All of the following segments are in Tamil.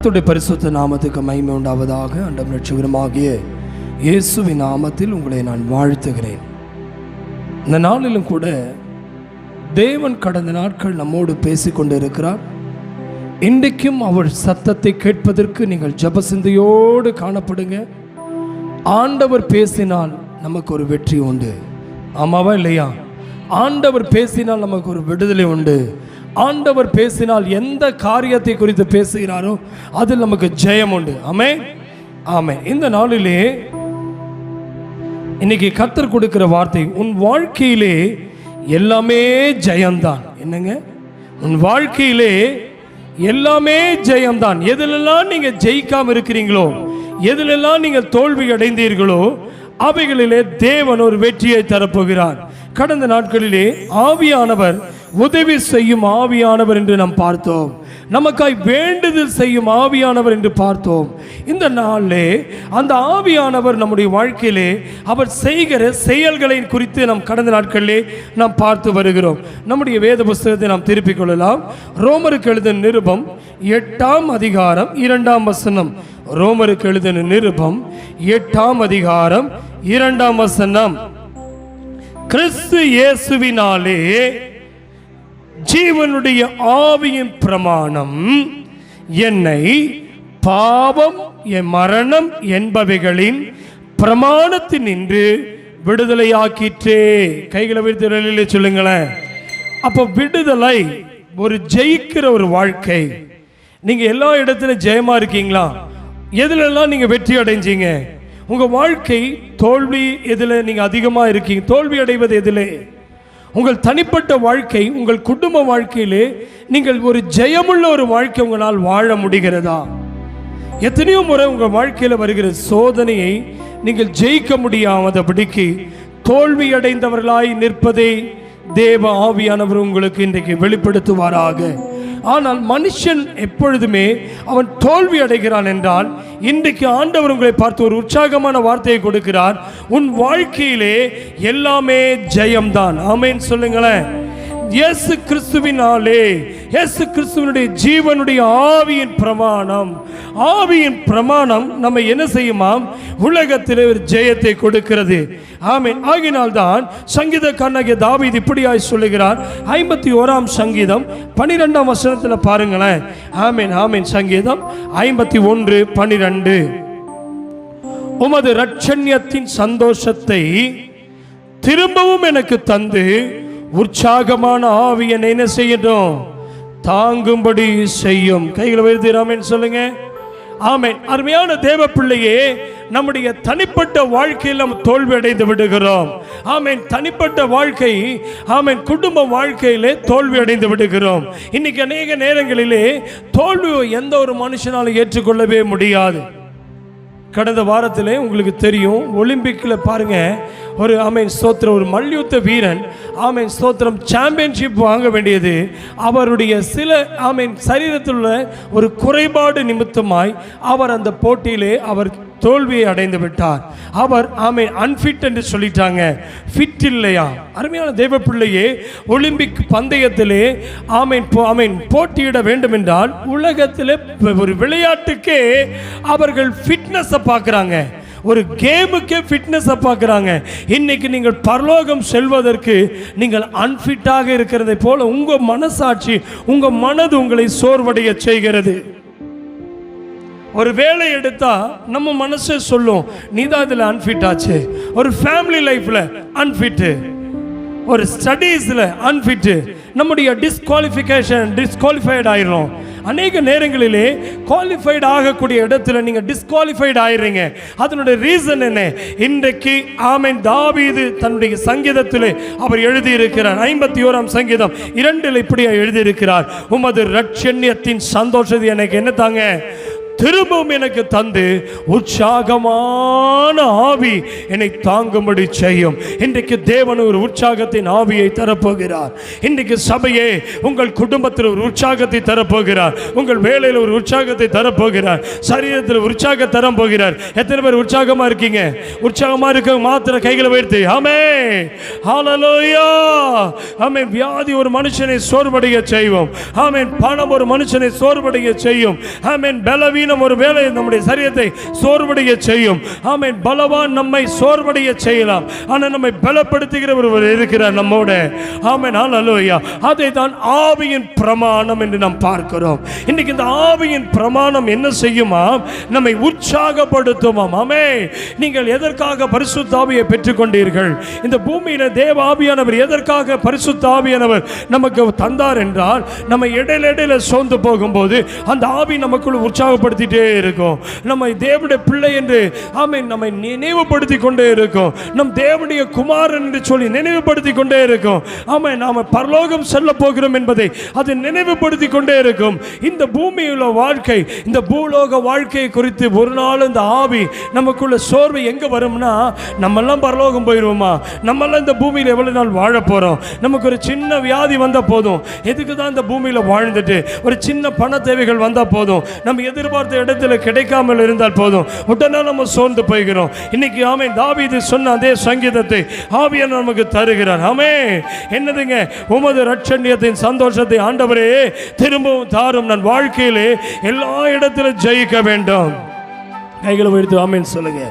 கர்த்தருடைய பரிசுத்த நாமத்துக்கு மகிமை உண்டாவதாக. ஆண்டவரும் இரட்சகருமாகிய இயேசுவின் நாமத்தில் உங்களை நான் வாழ்த்துகிறேன். இந்த நாளிலும் கூட தேவன் கடந்த நாட்கள் நம்மோடு பேசிக்கொண்டு இருக்கிறார். இன்றைக்கும் அவர் சத்தத்தை கேட்பதற்கு நீங்கள் ஜெப சிந்தையோடு காணப்படுங்க. ஆண்டவர் பேசினால் நமக்கு ஒரு வெற்றி உண்டு. ஆமாவா இல்லையா? ஆண்டவர் பேசினால் நமக்கு ஒரு விடுதலை உண்டு. ஆண்டவர் பேசினால் எந்த காரியத்தை குறித்து பேசுகிறாரோ அதில் நமக்கு ஜெயம் உண்டு. ஆமென், ஆமென். இந்த நாளிலே இன்னைக்கு கர்த்தர் கொடுக்கிற வார்த்தை, உன் வாழ்க்கையிலே எல்லாமே ஜெயம்தான். என்னங்க? உன் வாழ்க்கையிலே எல்லாமே ஜெயம்தான். எதிலெல்லாம் நீங்க ஜெயிக்காம இருக்கிறீங்களோ, எதிலெல்லாம் நீங்கள் தோல்வி அடைந்தீர்களோ அவைகளிலே தேவன் ஒரு வெற்றியை தரப்போகிறார். கடந்த நாட்களிலே ஆவியானவர் உதவி செய்யும் ஆவியானவர் என்று நாம் பார்த்தோம். நமக்காய் வேண்டுதல் செய்யும் ஆவியானவர் என்று பார்த்தோம். இந்த நாளிலே அந்த ஆவியானவர் நம்முடைய வாழ்க்கையிலே அவர் செய்கிற செயல்களை குறித்து நாம் கடந்த நாட்களிலே நாம் பார்த்து வருகிறோம். நம்முடைய வேத புஸ்தகத்தை நாம் திருப்பிக் கொள்ளலாம். ரோமருக்கு எழுதின நிருபம் 8ஆம் அதிகாரம் 2ஆம் வசனம். ரோமருக்கு எழுதின நிருபம் 8ஆம் அதிகாரம் 2ஆம் வசனம். கிறிஸ்து இயேசுவினாலே ஜீவனுடைய ஆவியின் பிரமாணம் என்னை பாவம் மரணம் என்பவைகளின் பிரமாணத்தினின்று விடுதலையாக்கிற்றே. கைகளை விடுதலை சொல்லுங்களேன். அப்போ விடுதலை ஒரு ஜெயிக்கிற ஒரு வாழ்க்கை. நீங்க எல்லா இடத்திலும் ஜெயமா இருக்கீங்களா? எதுலெல்லாம் நீங்க வெற்றி அடைஞ்சீங்க? உங்க வாழ்க்கை தோல்வி எதுல நீங்க அதிகமா இருக்கீங்க? தோல்வி அடைவது எதிலே? உங்கள் தனிப்பட்ட வாழ்க்கை, உங்கள் குடும்ப வாழ்க்கையிலே நீங்கள் ஒரு ஜெயமுள்ள ஒரு வாழ்க்கை உங்களால் வாழ முடிகிறதா? எத்தனையோ முறை உங்கள் வாழ்க்கையில் வருகிற சோதனையை நீங்கள் ஜெயிக்க முடியாதபடிக்கு தோல்வி அடைந்தவர்களாய் நிற்பதை தேவ ஆவியானவர் உங்களுக்கு இன்றைக்கு வெளிப்படுத்துவாராக. ஆனால் மனுஷன் எப்பொழுதுமே அவன் தோல்வி அடைகிறான் என்றால், இன்றைக்கு ஆண்டவர் உங்களை பார்த்து ஒரு உற்சாகமான வார்த்தையை கொடுக்கிறார். உன் வாழ்க்கையிலே எல்லாமே ஜெயம்தான். ஆமென் சொல்லுங்களேன். இயேசு கிறிஸ்துவினாலே, இயேசு கிறிஸ்துவனுடைய ஜீவனுடைய ஆவியின் பிரமாணம், ஆவியின் பிரமாணம் நம்ம என்ன செய்யுமாம்? உலகத்திலே ஒரு ஜெயத்தை கொடுக்கிறது. ஆமென். ஆகினால் தான் சங்கீதக்காரனாகிய தாவீது இப்படியாய் சொல்லுகிறார். 51ஆம் சங்கீதம் 12ஆம் வசனத்தில் பாருங்களேன். ஆமென், ஆமென். சங்கீதம் 51:12. உமது இரட்சண்யத்தின் சந்தோஷத்தை திரும்பவும் எனக்கு தந்து உற்சாகமான ஆவியனை என்ன செய்யட்டும்? தாங்கும்படி செய்யும். கைகளை உயர்த்தி ஆமென் சொல்லுங்க. ஆமென். அருமையான தேவ பிள்ளையே, நம்முடைய தனிப்பட்ட வாழ்க்கையில் நாம் தோல்வி அடைந்து விடுகிறோம். ஆமென். தனிப்பட்ட வாழ்க்கை, ஆமென், குடும்ப வாழ்க்கையிலே தோல்வி அடைந்து விடுகிறோம். இன்னைக்கு அநேக நேரங்களிலே தோல்வி எந்த ஒரு மனுஷனாலும் ஏற்றுக்கொள்ளவே முடியாது. கடந்த வாரத்திலே உங்களுக்கு தெரியும், ஒலிம்பிக்கில் பாருங்க, ஒரு ஆமென் ஸ்தோத்திரம், ஒரு மல்யுத்த வீரன் ஆமென் ஸ்தோத்திரம் சாம்பியன்ஷிப் வாங்க வேண்டியது அவருடைய சில ஆமென் சரீரத்தில் உள்ள ஒரு குறைபாடு நிமித்தமாய் அவர் அந்த போட்டியிலே அவர் தோல்வியை அடைந்து விட்டார். அவர் ஆமென் அன்ஃபிட் என்று சொல்லிட்டாங்க. ஃபிட் இல்லையா? அருமையான தேவ பிள்ளையே, ஒலிம்பிக் பந்தயத்திலே ஆமென் ஆமென் போட்டியிட வேண்டும் என்றால் உலகத்திலே ஒரு விளையாட்டுக்கே அவர்கள் ஃபிட்னஸை பார்க்குறாங்க, ஒரு கேமுக்கே ஃபிட்னஸை பார்க்குறாங்க. இன்னைக்கு நீங்கள் பரலோகம் செல்வதற்கு நீங்கள் அன்ஃபிட்டாக இருக்கிறதை போல உங்கள் மனசாட்சி, உங்கள் மனது உங்களை சோர்வடைய செய்கிறது. ஒரு வேலை எடுத்தா நம்ம மனசே சொல்லும், நீ தான் இதில் அன்ஃபிட் ஆச்சு. ஒரு ஃபேமிலி லைஃப்ல அன்ஃபிட்டு, ஒரு ஸ்டடீஸில் அன்ஃபிட்டு, நம்முடைய டிஸ்குவாலிஃபைட் ஆயிரும். அநேக நேரங்களிலே குவாலிஃபைடு ஆகக்கூடிய இடத்துல நீங்கள் டிஸ்குவாலிஃபைடு ஆயிடுறீங்க. அதனுடைய ரீசன் என்ன? இன்றைக்கு ஆமென் தாவீது தன்னுடைய சங்கீதத்திலே அவர் எழுதியிருக்கிறார். 51ஆம் சங்கீதம் 2 இப்படி எழுதியிருக்கிறார். உமது இரட்சண்யத்தின் சந்தோஷத்தை எனக்கு என்ன தாங்க? திரும்பவும் எனக்கு தந்து உற்சாகமான ஆவி என்னை தாங்கும்படி செய்யும். இன்றைக்கு தேவன் ஒரு உற்சாகத்தின் ஆவியை தரப்போகிறார். இன்றைக்கு சபையே உங்கள் குடும்பத்தில் ஒரு உற்சாகத்தை தரப்போகிறார். உங்கள் வேலையில் ஒரு உற்சாகத்தை தரப்போகிறார். சரீரத்தில் உற்சாக தரம் போகிறார். எத்தனை பேர் உற்சாகமா இருக்கீங்க? உற்சாகமா இருக்க மாத்திர கைகளை உயர்த்தி ஆமென், ஹல்லேலூயா. ஆமென். வியாதி ஒரு மனுஷனை சோர்வடைய செய்யும். ஆமென். பணம் ஒரு மனுஷனை சோர்வடைய செய்யும். ஆமென். பலவீனம் ஒரு வேலை நம்முடைய சரீரத்தை சோர்வடைய செய்யும். ஆமென். பலவான் நம்மை சோர்வடைய செய்யலாம், ஆனால் நம்மை பலப்படுத்துகிற ஒருவர் இருக்கிறார் நம்மோட. ஆமென், ஹல்லேலூயா. அதை தான் ஆவியின் பிரமாணம் என்று நாம் பார்க்கிறோம். இன்னைக்கு இந்த ஆவியின் பிரமாணம் என்ன செய்யுமா? நம்மை உற்சாகப்படுத்துமாம். ஆமென். நீங்கள் எதற்காக பரிசுத்த ஆவியை பெற்றுக்கொண்டீர்கள்? இந்த பூமியில தேவ ஆவியானவர் எதற்காக பரிசுத்த ஆவியானவர் நமக்கு தந்தார் என்றால், நம்ம இடையில சோர்ந்து போகும்போது அந்த ஆவி நமக்குள் உற்சாகப்படுத்திட்டே இருக்கும். நம்ம தேவனுடைய பிள்ளை என்று ஆமென் நம்மை நினைவுபடுத்தி கொண்டே இருக்கும். நம் தேவனுடைய குமாரன் என்று சொல்லி நினைவுபடுத்தி கொண்டே இருக்கும். ஆமென். நாம பரலோகம் செல்ல போகிறோம் என்பதை அது நினைவுபடுத்தி கொண்டே இருக்கும். இந்த பூமியில் வாழ்க்கை, இந்த பூலோக வாழ்க்கையை குறித்து ஒரு நாள் இந்த ஆவி நமக்குள்ள சோர்வு எங்க வரும்னா, நம்மெல்லாம் பரலோகம் போயிடுவோமா? நம்மெல்லாம் இந்த பூமியில் எவ்வளவு நாள் வாழ போறோம்? நமக்கு ஒரு சின்ன வியாதி வந்த போதும், எதுக்கு தான் இந்த பூமியில வாழ்ந்துட்டு ஒரு சின்ன பண தேவைகள் வந்தா போதும், நம்ம எதிர்பார்த்த இடத்துல கிடைக்காமல் இருந்தால் போதும், உடனே நம்ம சோர்ந்து போய்கிறோம். இன்னைக்கு ஆமென் தாவீது சொன்ன அதே சங்கீதத்தை ஆவியானவர் நமக்கு தருகிறார். ஆமென். என்னதுங்க? உமது இரட்சணியத்தின் சந்தோஷத்தை ஆண்டவரே திரும்பவும் தாரும், நான் வாழ்க்கையிலே எல்லா இடத்திலும் ஜெயிக்க வேண்டும். கைகளை உயர்த்தி ஆமென் சொல்லுங்க.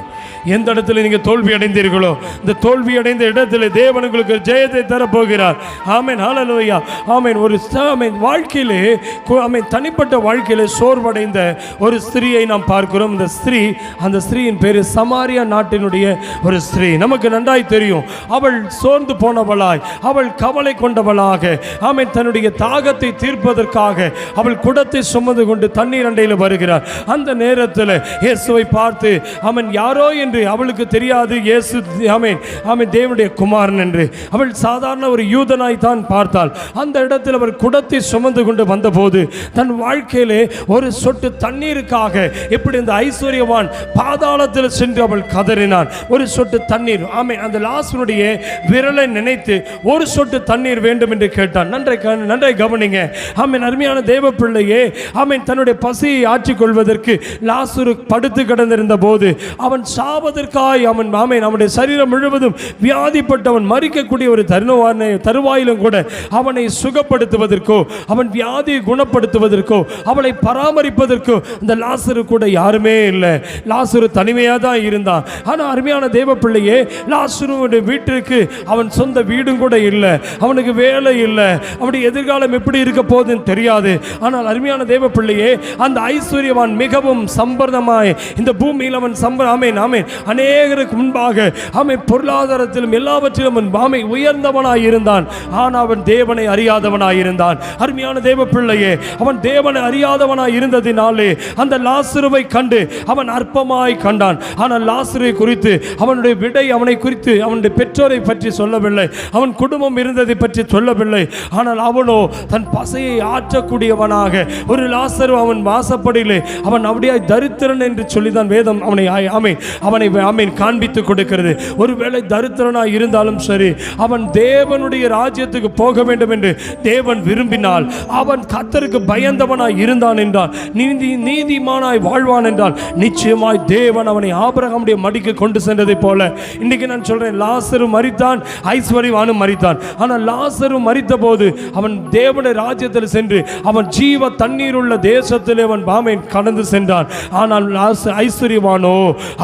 எந்த இடத்துல நீங்க தோல்வி அடைந்தீர்களோ, இந்த தோல்வி அடைந்த இடத்துல தேவன் உங்களுக்கு ஜெயத்தை தரப்போகிறார். ஆமென், ஹல்லேலூயா. ஆமென். ஒரு ஆமென் வாழ்க்கையிலே ஆமென் தனிப்பட்ட வாழ்க்கையிலே சோர்வடைந்த ஒரு ஸ்திரியை நாம் பார்க்கிறோம். இந்த ஸ்திரீ, அந்த ஸ்திரீயின் பேரு சமாரியா நாட்டினுடைய ஒரு ஸ்திரீ. நமக்கு நன்றாய் தெரியும். அவள் சோர்ந்து போனவளாய், அவள் கவலை கொண்டவளாக, ஆமென் தன்னுடைய தாகத்தை தீர்ப்பதற்காக அவள் குடத்தை சுமந்து கொண்டு தண்ணீர் அண்டையில் வருகிறார். அந்த நேரத்தில் இயேசுவை பார்த்து ஆமென் யாரோ என்று அவளுக்கு தெரியாது இயேசு ஆமென் ஆமென் தேவனுடைய குமாரன் என்று. அவள் சாதாரண ஒரு யூதனாய் தான் பார்த்தாள். அந்த இடத்தில் அவர் குடத்தை சுமந்து கொண்டு வந்தபோது தன் வாழ்க்கையிலே ஒரு சொட்டு தண்ணீருக்காக எப்படி இந்த ஐஸ்வர்யவான் பாதாளத்தில் சென்று அவள் கதறினான். ஒரு சொட்டு தண்ணீர், ஆமென் அந்த லாசருடைய விரலை நினைத்து ஒரு சொட்டு தண்ணீர் வேண்டும் என்று கேட்டான். நன்றாய் கவனிங்க. ஆமென். அருமையான தேவ பிள்ளையே, ஆமென் தன்னுடைய பசியை ஆற்றிக் கொள்வதற்கு லாசரு படுத்து கிடந்திருந்த போது அவன் சாவதற்காய் அவன் ஆமென் அவனுடைய சரீரம் முழுவதும் வியாதிப்பட்டவன் மரிக்கக்கூடிய ஒரு தருவாயிலும் கூட அவனை சுகப்படுத்துவதற்கோ அவன் வியாதியை குணப்படுத்துவதற்கோ அவளை பராமரிப்பதற்கோ இந்த லாசரு கூட யாருமே இல்லை. லாசரு தனிமையாக தான் இருந்தான். ஆனால் அருமையான தேவ பிள்ளையே, லாசருடைய வீட்டிற்கு அவன் சொந்த வீடும் கூட இல்லை, அவனுக்கு வேலை இல்லை, அவனுடைய எதிர்காலம் எப்படி இருக்க போகுதுன்னு தெரியாது. ஆனால் அருமையான தேவ பிள்ளையே, அந்த ஐஸ்வர்யவான் மிகவும் சம்பர்ணமாய் இந்த பூமியில் அவன் ஆமென் ஆமென் அநேகருக்கு முன்பாக அவன் பொருளாதாரத்திலும் எல்லாவற்றிலும் அவன் உயர்ந்தவனாய் இருந்தான். ஆனால் அவன் தேவனை அறியாதவனாய் இருந்தான். அருமையான தேவ பிள்ளையே, அவன் தேவனை அறியாதவனாய் இருந்ததினாலே அந்த லாசருவை கண்டு அவன் அற்பமாய் கண்டான். ஆனால் லாசருவை குறித்து அவனுடைய விடை அவனை குறித்து அவனுடைய பெற்றோரை பற்றி சொல்லவில்லை, அவன் குடும்பம் இருந்ததை பற்றி சொல்லவில்லை. ஆனால் அவனோ தன் பசையை ஆற்றக்கூடியவனாக ஒரு லாசரு அவன் வாசப்படியிலே அவன் அப்படியே தரித்திரன் என்று சொல்லிதான் வேதம் அவனை அவனை காண்பித்துக் கொடுக்கிறது. ஒருவேளை தரித்திரனாய் இருந்தாலும் சரி, அவன் தேவனுடைய ராஜ்யத்துக்கு போக வேண்டும் என்று தேவன் விரும்பினால், அவன் கர்த்தருக்கு பயந்தவனாய் இருந்தான் என்றால், நீதிமானாய் வாழ்வான் என்றால், நிச்சயமாய் தேவன் அவனை ஆபிரகாமுடைய மடிக்கு கொண்டு சென்றதை போல இன்னைக்கு நான் சொல்றேன், லாசரு மரித்தான், ஐஸ்வர்யவானும் மரித்தான். ஆனால் லாசரு மரித்த போது அவன் தேவனுடைய ராஜ்யத்தில் சென்று அவன் ஜீவ தண்ணீர் உள்ள தேசத்திலே அவன் கடந்து சென்றான். ஆனால் ஐஸ்வர்யவானோ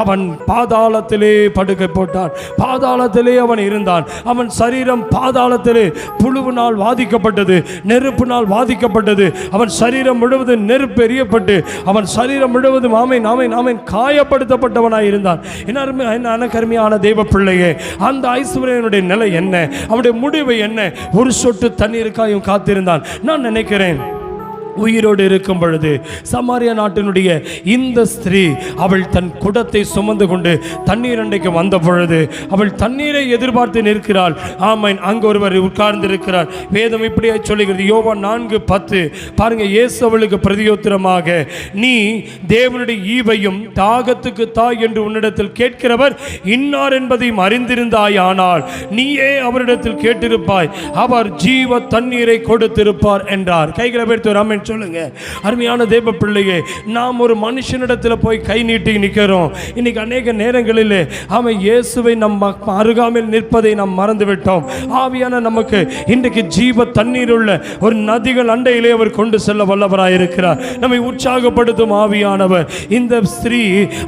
அவன் பாதாளத்திலே படுக்கை போட்டான், பாதாளத்திலே அவன் இருந்தான். அவன் சரீரம் பாதாளத்திலே புழுவினால் வாதிக்கப்பட்டது, நெருப்பினால் வாதிக்கப்பட்டது. அவன் சரீரம் முழுவதும் நெருப்பு எரியப்பட்டு அவன் சரீரம் முழுவதும் ஆமென் காயப்படுத்தப்பட்டவனாய் இருந்தான். என்ன கருமையான தேவ பிள்ளையே, அந்த ஐஸ்வர்யனுடைய நிலை என்ன, அவனுடைய முடிவு என்ன? ஒரு சொட்டு தண்ணீருக்காயும் காத்திருந்தான். நான் நினைக்கிறேன் உயிரோடு இருக்கும் பொழுது சமாரியா நாட்டினுடைய இந்த ஸ்திரீ அவள் தன் குடத்தை சுமந்து கொண்டு தண்ணீர் அண்டைக்கு வந்த பொழுது அவள் தண்ணீரை எதிர்பார்த்து நிற்கிறாள். ஆமென். அங்கு ஒருவர் உட்கார்ந்து இருக்கிறார். வேதம் இப்படியே சொல்லுகிறது. யோவான் 4:10 பாருங்க. இயேசு அவளுக்கு பிரதியுத்தரமாக, நீ தேவனுடைய ஈவையும் தாகத்துக்கு தாய் என்று உன்னிடத்தில் கேட்கிறவர் இன்னார் என்பதையும் அறிந்திருந்தாயானால் நீயே அவரிடத்தில் கேட்டிருப்பாய், அவர் ஜீவ தண்ணீரை கொடுத்திருப்பார் என்றார். கைகளை வைத்து ஒரு ஆமென் சொல்லுங்க. அருமையான தேவ பிள்ளையே, நாம் ஒரு மனுஷனிடத்தில் போய் கை நீட்டி நிற்கிறோம். இன்னைக்கு அநேக நேரங்களில் அவன் இயேசுவை நம்ம அருகாமையில் நிற்பதை நாம் மறந்துவிட்டோம். ஆவியான நமக்கு இன்றைக்கு ஜீவ தண்ணீர் உள்ள ஒரு நதிகள் அண்டையிலே அவர் கொண்டு செல்ல வல்லவராய் இருக்கிறார். நம்மை உற்சாகப்படுத்தும் ஆவியானவர். இந்த ஸ்திரீ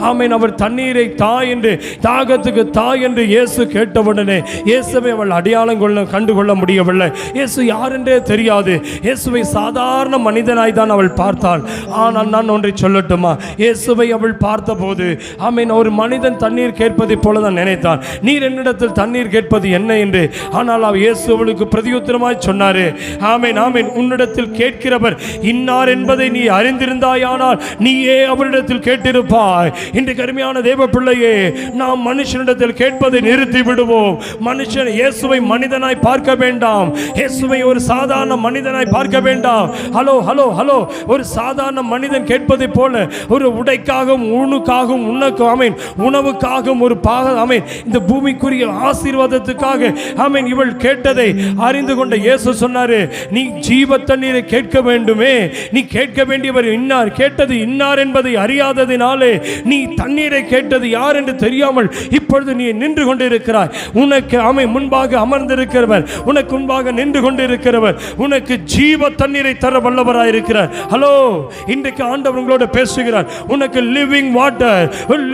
ஆமென், அவர் தண்ணீரை தாய் என்று, தாகத்துக்கு தாய் என்று இயேசு கேட்டவுடனே இயேசுவை அவள் அடையாளம் கண்டுகொள்ள முடியவில்லை. இயேசு யார் என்றே தெரியாது. இயேசுவை சாதாரண மனிதனாய் தான் அவள் பார்த்தாள். ஆனால் நான் ஒன்றை சொல்லட்டுமா, இயேசுவை அவள் பார்த்தபோது ஆமென், ஒரு மனிதன் தண்ணீர் கேட்பதை போல தான் நினைத்தான். நீர் என்னிடத்தில் தண்ணீர் கேட்பது என்ன என்று. ஆனால் இயேசு அவளுக்கு பிரதியுத்தரமாய் சொன்னாரு, ஆமென் ஆமென், உன்னிடத்தில் கேட்கிறவர் இன்னார் என்பதை நீ அறிந்திருந்தாயானால் நீயே அவரிடத்தில் கேட்டிருப்பாய். இன்றைக்கு அருமையான தேவ பிள்ளையே, நாம் மனுஷனிடத்தில் கேட்பதை நிறுத்தி விடுவோம். மனுஷன் இயேசுவை மனிதனாய் பார்க்க வேண்டாம். இயேசுவை ஒரு சாதாரண மனிதனாய் பார்க்க வேண்டாம். ஹலோ ஹலோ ஹலோ, ஒரு சாதாரண மனிதன் கேட்பதை போல ஒரு உடைக்காகவும் ஊனுக்காகவும் உணவுக்காகவும் ஒரு இந்த பூமிக்குரிய ஆசீர்வாதத்துக்காக ஆமென் இவள் கேட்டதை அறிந்து கொண்ட இயேசு சொன்னாரு, நீ ஜீவ தண்ணீரை கேட்க வேண்டுமே, நீ கேட்க வேண்டியவர் இன்னார், கேட்டது இன்னார் என்பதை அறியாததினாலே நீ தண்ணீரை கேட்டது யார் என்று தெரியாமல் இப்பொழுது நீ நின்று கொண்டிருக்கிறாய். உனக்கு முன்பாக அமர்ந்திருக்கிறவர், உனக்கு முன்பாக நின்று கொண்டிருக்கிறவர் உனக்கு ஜீவ தண்ணீரை தர வல்லவராய் இருக்கிறார். ஹலோ, இன்றைக்கு ஆண்டவர் உங்களோட பேசுகிறார். உனக்கு லிவிங் வாட்டர்,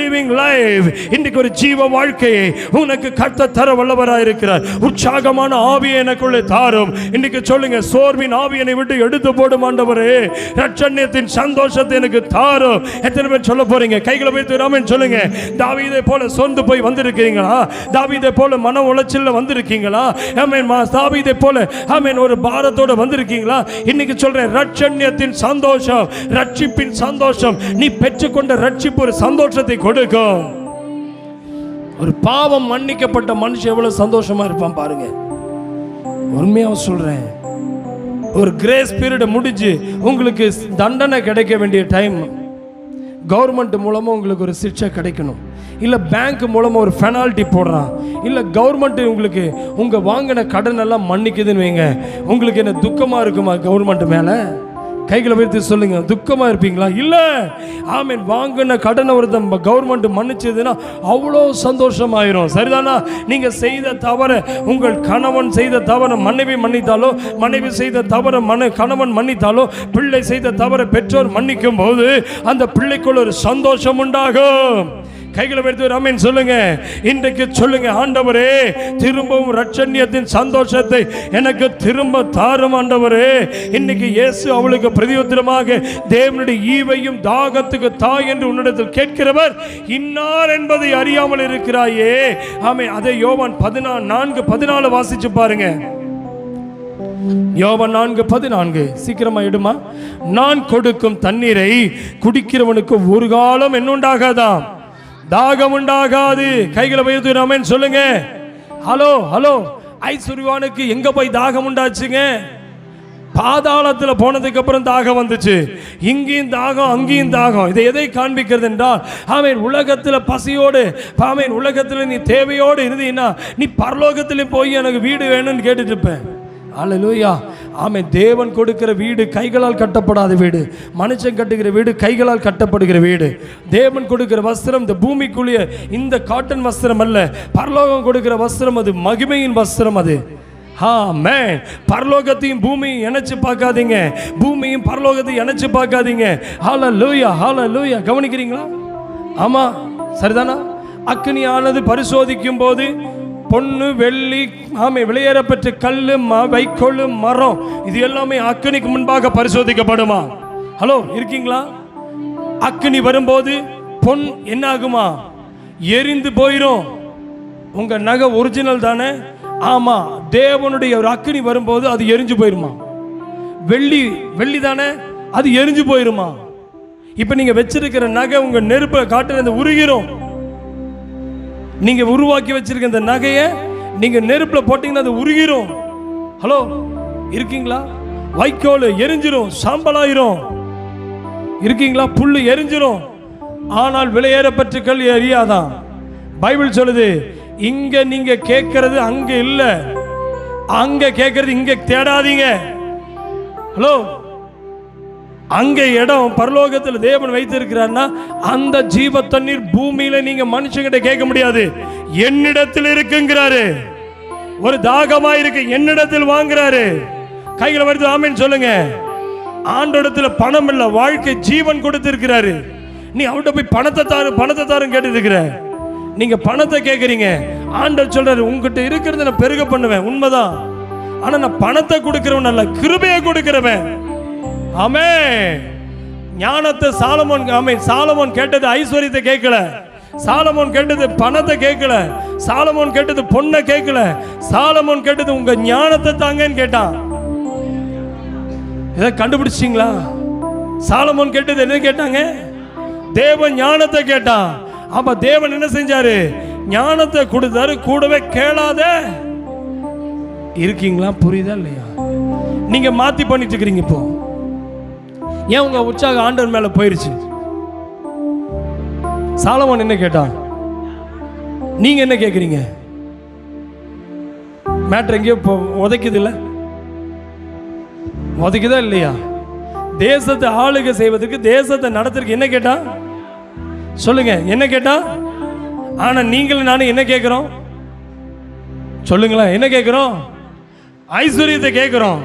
லிவிங் லைஃப், இன்றைக்கு ஒரு ஜீவ வாழ்க்கையை உனக்கு கர்த்தர் தர வல்லவராய் இருக்கிறார். உற்சாகமான ஆவியை எனக்குள்ளே தாரும். இன்றைக்கு சொல்லுங்க, சோர்வின் ஆவியனை விட்டு எடுத்து போடும் ஆண்டவரே, ரட்சண்யத்தின் சந்தோஷத்தை எனக்கு தாரும். எத்தனை பேர் சொல்ல போறீங்க? கைகளை வைத்து ஆமென் சொல்லுங்க. தாவீதை போல சோர்ந்து போய் வந்திருக்கீங்களா? தாவீதை போல மன உளைச்சல்ல வந்திருக்கீங்களா? ஆமென். தாவீதை போல ஆமென் ஒரு பாரத்தோட வந்திருக்கீங்களா? இன்னைக்கு சொல்றேன், ரட்சண்யத்தின் சந்தோஷம், ரட்சிப்பின் சந்தோஷம், நீ பெற்றுக்கொண்ட ரட்சிப்பு ஒரு சந்தோஷத்தை கொடுக்கும். ஒரு பாவம் மன்னிக்கப்பட்ட மனுஷன் எவ்வளவு சந்தோஷமா இருப்பான் பாருங்க. உண்மையா சொல்றேன், ஒரு கிரேஸ் பீரியட் முடிஞ்சு உங்களுக்கு தண்டனை கிடைக்க வேண்டிய டைம், கவர்மெண்ட் மூலமா உங்களுக்கு ஒரு சிக்ஷை கிடைக்கணும், இல்லை பேங்க் மூலமாக ஒரு பெனால்ட்டி போடுறான், இல்லை கவர்மெண்ட் உங்களுக்கு உங்கள் வாங்கின கடன் எல்லாம் மன்னிக்குதுன்னு வைங்க, உங்களுக்கு என்ன துக்கமாக இருக்குமா? கவர்மெண்ட் மேலே கைகளை வைத்து சொல்லுங்க, துக்கமாக இருப்பீங்களா? இல்லை. ஆமென். வாங்கின கடனை ஒரு கவர்மெண்ட் மன்னிச்சதுன்னா அவ்வளோ சந்தோஷமாயிரும். சரிதானா? நீங்கள் செய்த தவறு, உங்கள் கணவன் செய்த தவறு மனைவி மன்னித்தாலோ, மனைவி செய்த தவறு கணவன் மன்னித்தாலோ, பிள்ளை செய்த தவறு பெற்றோர் மன்னிக்கும் போது அந்த பிள்ளைக்குள்ள ஒரு சந்தோஷம் உண்டாகும். கைகளை வைத்து ஆமென் சொல்லுங்க. இன்றைக்கு சொல்லுங்க, ஆண்டவரே திரும்பவும் ரட்சண்யத்தின் சந்தோஷத்தை எனக்கு திரும்ப தாரும் ஆண்டவரே. இன்னைக்கு இயேசு அவளுக்கு பிரதியுத்தரமாக, தேவனுடைய ஈவையும் தாகத்துக்கு தாய் என்று உன்னிடத்தில் கேட்கிறவர் இன்னார் என்பதை அறியாமல் இருக்கிறாயே. ஆமென். அதை யோவான் 4:14 வாசிச்சு பாருங்க. யோவான் 4:14 சீக்கிரமா எடுமா. நான் கொடுக்கும் தண்ணீரை குடிக்கிறவனுக்கு ஒரு காலம் என்ன உண்டாகாதாம், தாகம் உண்டாகாது. கைகளை வைத்து ஆமென் சொல்லுங்க. ஹலோ ஹலோ, ஐஸ்வர்யவானுக்கு எங்க போய் தாகம் உண்டாச்சுங்க? பாதாளத்தில் போனதுக்கு அப்புறம் தாகம் வந்துச்சு. இங்கேயும் தாகம், அங்கேயும் தாகம். இதை எதை காண்பிக்கிறது என்றால், ஆமென், உலகத்தில் பசியோடு, ஆமென், உலகத்தில் நீ தேவையோடு இருந்தீன்னா நீ பரலோகத்தில் போய் எனக்கு வீடு வேணும்னு கேட்டுட்டு இருப்பேன். அல்லேலூயா. ஆமென். தேவன் கொடுக்கிற வீடு கைகளால் கட்டப்படாத வீடு, மனுஷன் கட்டுகிற வீடு கைகளால் கட்டப்படுகிற வீடு. தேவன் கொடுக்கிற வஸ்திரம் இந்த பூமிக்குள்ளே இந்த காட்டன் வஸ்திரம் அல்ல, பரலோகம் கொடுக்கிற வஸ்திரம் அது மகிமையின் வஸ்திரம். அது ஆமென். பரலோகத்தையும் பூமியும் இணைச்சு பார்க்காதீங்க, பூமியும் பரலோகத்தையும் இணைச்சு பார்க்காதீங்க. ஹல்லேலூயா ஹல்லேலூயா. கவனிக்கிறீங்களா? ஆமா, சரிதானா? அக்கினியானது பரிசோதிக்கும் போது பொண்ணு வெள்ளி ஆமை விளையேறப்பட்ட கல்லு வைக்கோல் மரம் இது எல்லாமே அக்கினிக்கு முன்பாக பரிசோதிக்கப்படுமா? ஹலோ, இருக்கீங்களா? அக்கினி வரும்போது பொன் என்ன ஆகுமா? எரிந்து போயிடும். உங்க நகை ஒரிஜினல் தானே? ஆமா. தேவனுடைய ஒரு அக்கினி வரும்போது அது எரிஞ்சு போயிருமா? வெள்ளி தானே? அது எரிஞ்சு போயிருமா? இப்ப நீங்க வச்சிருக்கிற நகை உங்க நெருப்பை காட்டுறது உருகிரும். நீங்க உருவாக்கி வச்சிருக்க இந்த நகையை நீங்க நெருப்புல போட்டீங்கன்னா அது உருகிரும். ஹலோ, இருக்கீங்களா? வைக்கோல் எரிஞ்சிரும், சாம்பலாயிரும். இருக்கீங்களா? புல்லு எரிஞ்சிரும். ஆனால் விலையேறப்பட்ட கல் எரியாதான். பைபிள் சொல்லுது, இங்க நீங்க கேட்கறது அங்க இல்ல, அங்க கேட்கறது இங்க தேடாதீங்க. ஹலோ, அங்க இடம் பரலோகத்தில் தேவன் வைத்திருக்கிறார்னா அந்த ஜீவ தண்ணீர் பூமியில நீங்க மனுஷங்கிட்ட கேட்க முடியாது, என்னிடத்தில் இருக்குங்கிறாரு. ஒரு தாகமா இருக்கு, என்னிடத்தில் வாங்குறாரு. கைகளை வருது ஆமென் சொல்லுங்க. ஆண்டோடத்துல பணம் இல்ல, வாழ்க்கை ஜீவன் கொடுத்திருக்கிறாரு. நீ அவட்ட போய் பணத்தை தாரும் கேட்டு இருக்கிற. நீங்க பணத்தை கேட்கறீங்க. ஆண்டவர் சொல்றாரு, உங்ககிட்ட இருக்கிறத நான் பெருக பண்ணுவேன், உண்மைதான். ஆனா நான் பணத்தை கொடுக்கிறவன் அல்ல, கிருபையை கொடுக்கிறவன். ஆமென். ஞானத்தை சாலமோன் கேட்டது ஐஸ்வர்யத்தை கேட்கல. சாலமோன் கேட்டது பணத்தை கேட்கல. சாலமோன் கேட்டது பொண்ணை கேட்கல. சாலமோன் கேட்டது உங்க ஞானத்தை தாங்கன்னு கேட்டான். இதை கண்டுபிடிச்சிங்களா? சாலமோன் கேட்டது என்ன கேட்டாங்க? தேவன் ஞானத்தை கேட்டான். அப்ப தேவன் என்ன செஞ்சாரு? ஞானத்தை கொடுத்தாரு, கூடவே கேளாத இருக்கீங்களா? புரியுதா இல்லையா? நீங்க மாத்தி பண்ணிட்டு இருக்கிறீங்க. இப்போ ஏன் உங்க உற்சாக ஆண்டவர் மேல போயிருச்சு? சாலமோன் என்ன கேட்டான்? நீங்க என்ன கேட்குறீங்க? மேட்ரு எங்கேயோ உதைக்குது இல்ல? உதைக்குதா இல்லையா? தேசத்தை ஆளுகை செய்வதற்கு, தேசத்தை நடத்துறதுக்கு என்ன கேட்டா? சொல்லுங்க, என்ன கேட்டா? ஆனா நீங்களும் நானும் என்ன கேட்கிறோம்? சொல்லுங்களேன், என்ன கேட்கிறோம்? ஐஸ்வர்யத்தை கேட்கிறோம்.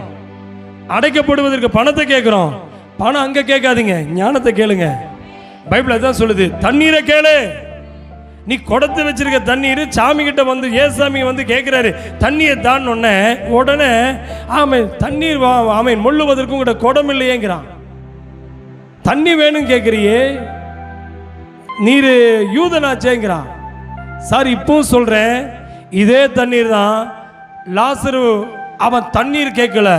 அடைக்கப்படுவதற்கு பணத்தை கேட்கிறோம். பணம் அங்க கேட்காதீங்க, ஞானத்தை கேளுங்க. பைபிள் அதான் சொல்லுது, தண்ணீரை கேளு. நீ கொடுத்து வச்சிருக்க தண்ணீர் சாமி கிட்ட வந்து ஏசாமி வந்து கேட்கிறாரு, தண்ணியை தான் உடனே ஆமை தண்ணீர் ஆமை மொள்ளுவதற்கு உங்கள்கிட்ட குடம் இல்லையேங்கிறான். தண்ணி வேணும் கேட்கிறியே, நீர் யூதனாச்சேங்கிறான். சார் இப்பவும் சொல்றேன், இதே தண்ணீர் தான் லாசரு. அவன் தண்ணீர் கேட்கல,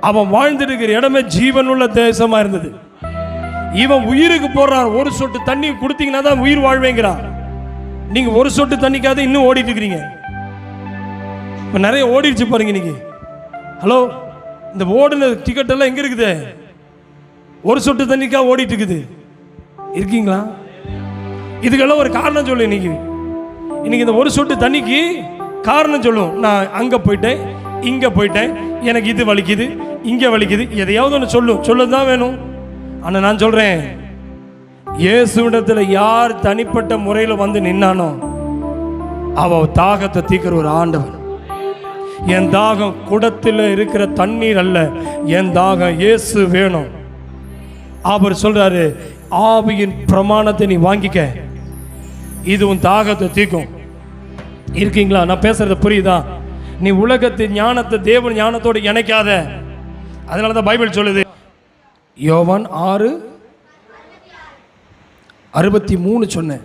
அவன் வாழ்ந்துட்டு இருக்கிற இடமே ஜீவனுள்ள தேசமா இருந்தது. இவன் உயிருக்கு போறான். ஒரு சொட்டு தண்ணி கொடுத்தீங்கன்னா தான் உயிர் வாழ்வேங்கிறான். நீங்க ஒரு சொட்டு தண்ணிக்காக இன்னும் ஓடிட்டு இருக்கிறீங்க. நிறைய ஓடிடுச்சு பாருங்க இன்னைக்கு. ஹலோ, இந்த ஓடுன டிக்கெட் எல்லாம் எங்க இருக்குது? ஒரு சொட்டு தண்ணிக்காக ஓடிட்டு இருக்குது. இருக்கீங்களா? இதுக்கெல்லாம் ஒரு காரணம் சொல்லு. இன்னைக்கு இந்த ஒரு சொட்டு தண்ணிக்கு காரணம் சொல்லும். நான் அங்க போயிட்டேன், இங்க போயிட்டேன், எனக்கு இது வலிக்குது, இங்க வலிக்குது, எதையாவது ஒன்று சொல்லதான் வேணும். ஆனா நான் சொல்றேன், இயேசுவிடத்துல யார் தனிப்பட்ட முறையில் வந்து நின்னானோ அவ தாகத்தை தீக்கிற ஒரு ஆண்டவன். என் தாகம் குடத்தில் இருக்கிற தண்ணீர் அல்ல, என் தாகம் இயேசு வேணும். அவர் சொல்றாரு, ஆவியின் பிரமாணத்தை நீ வாங்கிக்க, இது உன் தாகத்தை தீக்கும். இருக்கீங்களா? நான் பேசுறது புரியுதா? நீ உலகத்தின் ஞானத்தை தேவன் ஞானத்தோடு இணைக்காத. அதனாலதான் பைபிள் சொல்லுது, யோவான் 6:63 சொன்னேன்.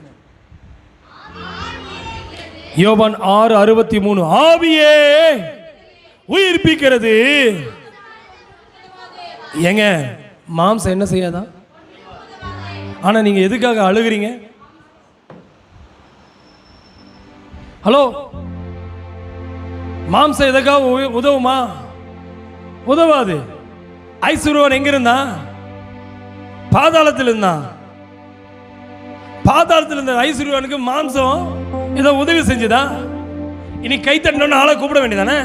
யோவான் 6:63, ஆவியே உயிர்ப்பிக்கிறது. ஏங்க, மாம்சம் என்ன செய்யாதா? ஆனா நீங்க எதுக்காக அழுகிறீங்க? ஹலோ, மாம்சம் எதுக்காக உதவுமா? உதவாது. ஐஸ்வர்யவான் எங்க இருந்தா? பாதாளத்தில் இருந்தான். பாதாளத்தில் இருந்த ஐஸ்வர்யவானுக்கு மாம்சம் ஏதோ உதவி செஞ்சுதா? இனி கை தட்டணும்னு ஆளை கூப்பிட வேண்டியதானே?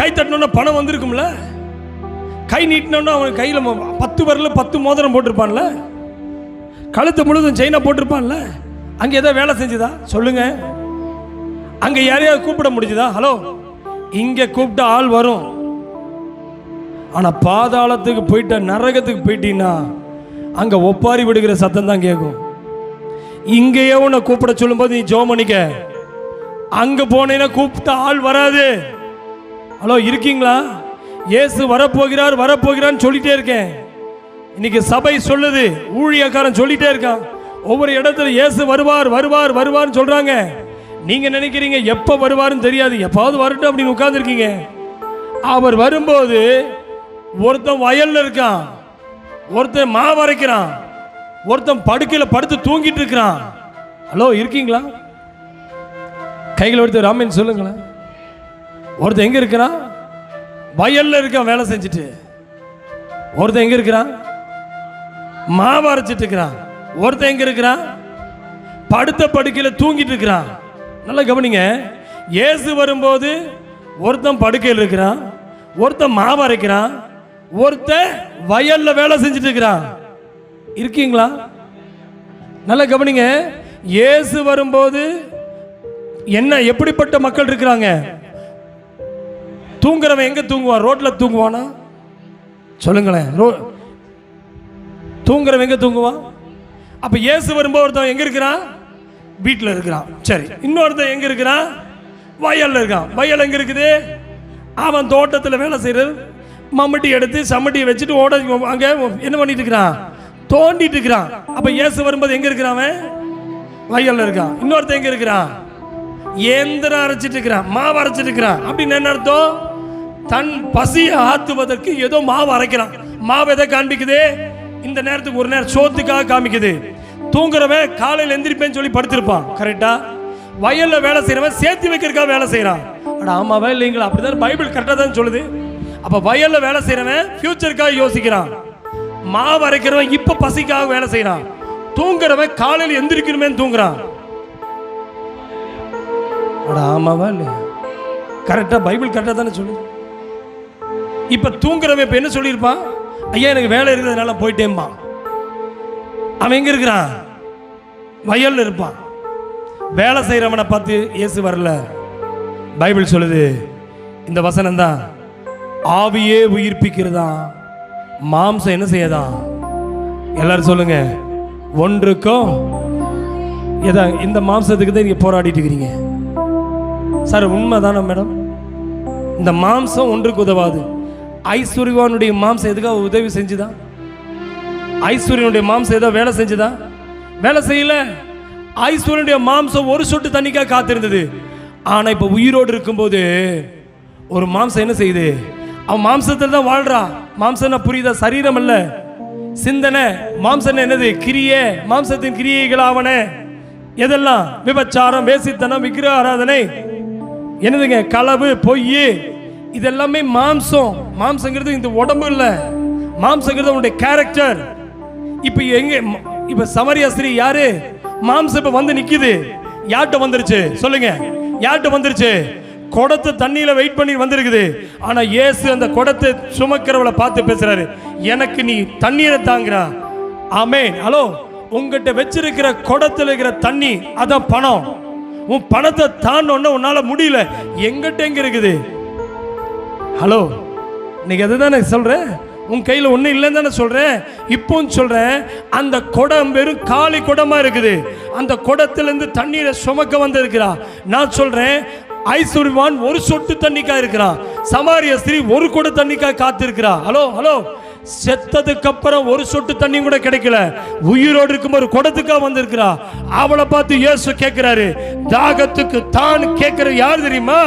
கை தட்டணும்னா பணம் வந்திருக்கும்ல? கை நீட்டினோம்னா அவன் கையில் 10 விரல் 10 மோதிரம் போட்டிருப்பான்ல? கழுத்து முழுதும் செயினா போட்டிருப்பான்ல? அங்கே ஏதோ வேலை செஞ்சுதா? சொல்லுங்க. அங்கே யாரையாவது கூப்பிட முடிஞ்சுதா? ஹலோ, இங்கே கூப்பிட்ட ஆள் வரும். ஆனால் பாதாளத்துக்கு போயிட்ட, நரகத்துக்கு போயிட்டீங்கன்னா அங்கே ஒப்பாரி விடுகிற சத்தம் தான் கேட்கும். இங்கேயே உன்னை கூப்பிட சொல்லும்போது நீ ஜெபம் பண்ணிக்க. அங்கே போனேன்னா கூப்பிட்ட ஆள் வராது. ஹலோ, இருக்கீங்களா? இயேசு வரப்போகிறான்னு சொல்லிட்டே இருக்கேன். இன்னைக்கு சபை சொல்லுது, ஊழியக்காரன் சொல்லிட்டே இருக்கான். ஒவ்வொரு இடத்துல இயேசு வருவார்னு சொல்றாங்க. நீங்க நினைக்கிறீங்க எப்ப வருவாருன்னு தெரியாது, எப்பாவது வரட்டும் அப்படின்னு உட்கார்ந்துருக்கீங்க. அவர் வரும்போது ஒருத்தன் வயல்ல இருக்கான், ஒருத்தன் மாவு அரைக்கிறான், ஒருத்தன் படுக்கையில் படுத்து தூங்கிட்டு இருக்கிறான். ஹலோ, இருக்கீங்களா? கைகளை எடுத்து ராமன் சொல்லுங்களேன். ஒருத்தன் எங்க இருக்கிறான்? வயல்ல இருக்கான் வேலை செஞ்சுட்டு. ஒருத்தன் எங்க இருக்கிறான்? மாவு அரைச்சிட்டு இருக்கிறான். ஒருத்தன் எங்க இருக்கிறான்? படுத்த படுக்கையில் தூங்கிட்டு இருக்கிறான். நல்லா கவனிங்க. இயேசு வரும்போது ஒருத்தன் படுக்கையில் இருக்கிறான், ஒருத்தன் மாவு அரைக்கிறான், ஒருத்தன் வயல்ல வேலை செஞ்சுட்டு இருக்கிறான். இருக்கீங்களா? நல்லா கவனிங்க. இயேசு வரும்போது என்ன எப்படிப்பட்ட மக்கள் இருக்கிறாங்க? தூங்குறவன் எங்க தூங்குவான்? ரோட்ல தூங்குவானா? சொல்லுங்களேன். தூங்குறவன் எங்க தூங்குவான்? அப்ப இயேசு வரும்போது ஒருத்தன் எங்க இருக்கிறான்? வீட்டில் இருக்கிறான். சரி, இன்னொருத்தன் எங்க இருக்கிறான்? வயல்ல இருக்கான். வயல் எங்க இருக்குது? அவன் தோட்டத்தில் வேலை செய்யறது. மம்மட்டி எடுத்து சம்மட்டியை வச்சுட்டு ஓட அங்க என்ன பண்ணிட்டு இருக்கிறான்? தோண்டிட்டு இருக்கிறான். அப்ப இயேசு வரும்போது எங்க இருக்கிறான்? அவன் வயல்ல இருக்கான். இன்னொருத்தன் எங்க இருக்கிறான்? ஏந்திரம் அரைச்சிட்டு இருக்கிறான், மாவு அரைச்சிட்டு இருக்கிறான். அப்படின்னு என்ன அர்த்தம்? தன் பசியை ஆத்துவதற்கு ஏதோ மாவு அரைக்கிறான். மாவு எதை காண்பிக்குது? இந்த நேரத்துக்கு ஒரு நேரம் சோத்துக்காக காமிக்குது. தூங்குறவன் காலையில் எந்திரிப்பேன்னு சொல்லி படுத்திருப்பான். கரெக்டா? வயல்ல வேலை செய்யறவன் சேர்த்து வைக்கிறதுக்காக வேலை செய்யறான். ஆமாவா இல்லைங்களா? அப்படிதான் பைபிள் கரெக்டா தான் சொல்லுது. அப்ப வயல்ல வேலை செய்யறவன் ஃபியூச்சருக்காக யோசிக்கிறான். மாவு அரைக்கிறவன் இப்ப பசிக்காக வேலை செய்யறான். தூங்குறவன் காலையில் எந்திரிக்கணுமே தூங்குறான். ஆமாவா இல்லையா? கரெக்டா பைபிள் கரெக்டா தானே சொல்லுது. இப்ப தூங்குறவன் இப்ப என்ன சொல்லியிருப்பான்? ஐயா எனக்கு வேலை இருக்கிறதுனால போயிட்டேன்பா. அவன் எங்க இருக்கிறான்? வயல்ல இருப்பான். வேலை செய்யறவனை பார்த்து இயேசு வரல. பைபிள் சொல்லுது இந்த வசனம் தான், ஆவியே உயிர்ப்பிக்கிறதா, மாம்சம் என்ன செய்யதான்? எல்லாரும் சொல்லுங்க. ஒன்றுக்கும் இந்த மாம்சத்துக்கு தான் நீங்க போராடிட்டு இருக்கிறீங்க. சார் உண்மைதானே மேடம்? இந்த மாம்சம் ஒன்றுக்கு உதவாது. ஐஸ்வர்யவானுடைய மாம்சம் எதுக்காக உதவி செஞ்சுதான்? ஐஸ்வர்யனுடைய மாம்சம் ஏதோ வேலை செஞ்சுதான்? வேலை செய்யல. ஐஸ்வர்யனுடைய மாம்சம் ஒரு சொட்டு தண்ணிக்காக காத்திருந்தது. ஆனா இப்ப உயிரோடு இருக்கும்போது ஒரு மாம்சம் என்ன செய்யுது? அவன் மாம்சத்தில் தான் வாழ்றான். மாம்சம் புரியுதா? சரீரம் அல்ல, சிந்தனை. மாம்சம் என்னது? கிரியை. மாம்சத்தின் கிரியைகள் ஆவன எதெல்லாம்? விபச்சாரம், வேசித்தனம், விக்கிரக ஆராதனை, என்னதுங்க? களவு, பொய், இதெல்லாமே மாம்சம். மாம்சங்கிறது இந்த உடம்பு இல்ல. மாம்சங்கிறது உன்னுடைய கேரக்டர். இப்ப எங்க? இப்ப சமரியா ஸ்திரீ யாரு? மாம்சம் இப்ப வந்து நிக்குது. யார்கிட்ட வந்துருச்சு? சொல்லுங்க, யார்கிட்ட வந்துருச்சு? குடத்தை தண்ணியில வெயிட் பண்ணி வந்திருக்குது. ஆனா இயேசு அந்த குடத்தை சுமக்கிறவளை பார்த்து பேசுறாரு, எனக்கு நீ தண்ணீரை தாங்குறா. ஆமென். ஹலோ, உங்ககிட்ட வச்சிருக்கிற குடத்தில் இருக்கிற தண்ணி அதான் பணம். உன் பணத்தை தாண்டோன்னு உன்னால முடியல. எங்கிட்ட எங்க இருக்குது? ஹலோ, இன்னைக்கு அதுதானே சொல்றேன். உன் கையில் ஒன்றும் இல்லைன்னு தானே சொல்றேன். இப்போ சொல்றேன், அந்த குடம் வெறும் காலி குடமா இருக்குது. அந்த குடத்திலிருந்து தண்ணீரை சுமக்க வந்திருக்கிறா. நான் சொல்றேன், ஐஸ்வர்யவான் ஒரு சொட்டு தண்ணிக்கா இருக்கிறான். சமாரிய ஸ்திரீ ஒரு குடம் தண்ணிக்கா காத்திருக்கிறா. ஹலோ ஹலோ, செத்ததுக்கு அப்புறம் ஒரு சொட்டு தண்ணி கூட கிடைக்கல. உயிரோடு இருக்கும் ஒரு குடத்துக்கா வந்திருக்கிறா. அவளை பார்த்து இயேசு கேட்கிறாரு, தாகத்துக்கு தான் கேட்கிற யார் தெரியுமா?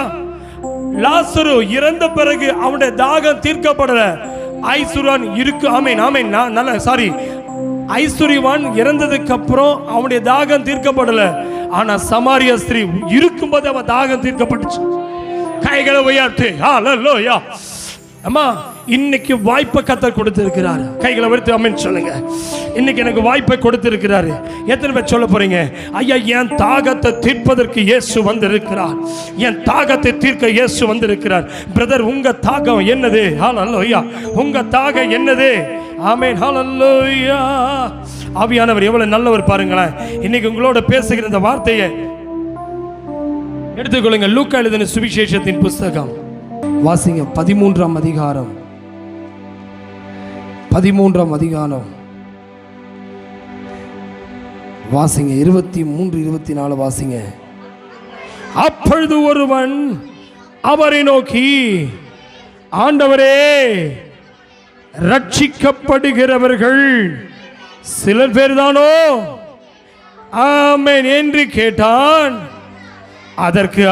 லாசரு இறந்த பிறகு அவனுடைய தாகம் தீர்க்கப்படல. ஐஸ்வர்யவான் இருக்கு. ஆமென் ஆமென். நல்ல சாரி, ஐஸ்வர்யவான் இறந்ததுக்கு அப்புறம் அவனுடைய தாகம் தீர்க்கப்படல. ஆனா சமாரிய ஸ்திரீ இருக்கும்போது அவன் தாகம் தீர்க்கப்பட்டுச்சு. கைகளை உயர்த்து ஹல்லேலூயா. அம்மா, இன்னைக்கு வாய்ப்பை கர்த்தர் கொடுத்திருக்கிறார். கைகளை உயர்த்தி ஆமென் சொல்லுங்க. இன்னைக்கு எனக்கு வாய்ப்பை கொடுத்திருக்கிறாரு. எத்தனை பேர் சொல்ல போறீங்க? ஐயா, என் தாகத்தை தீர்ப்பதற்கு இயேசு வந்திருக்கிறார். என் தாகத்தை தீர்க்க இயேசு வந்திருக்கிறார். பிரதர், உங்க தாகம் என்னது? ஹல்லேலூயா. உங்க தாகம் என்னது? ஆமென் ஹல்லேலூயா. ஆவியானவர் எவ்வளவு நல்லவர் பாருங்களேன். இன்னைக்கு உங்களோட பேசுகிற இந்த வார்த்தையை எடுத்துக்கொள்ளுங்க. லூக்கா எழுதின சுவிசேஷத்தின் புஸ்தகம் வாசிங்க. 13ஆம் அதிகாரம். 13ஆம் அதிகாரம் வாசிங்க. 23, 24 வாசிங்க. அப்பொழுது ஒருவன் அவரை நோக்கி, ஆண்டவரே, ரட்சிக்கப்படுகிறவர்கள் சிலர் பேர் தானோ ஆமென் என்று கேட்டான். அதற்கு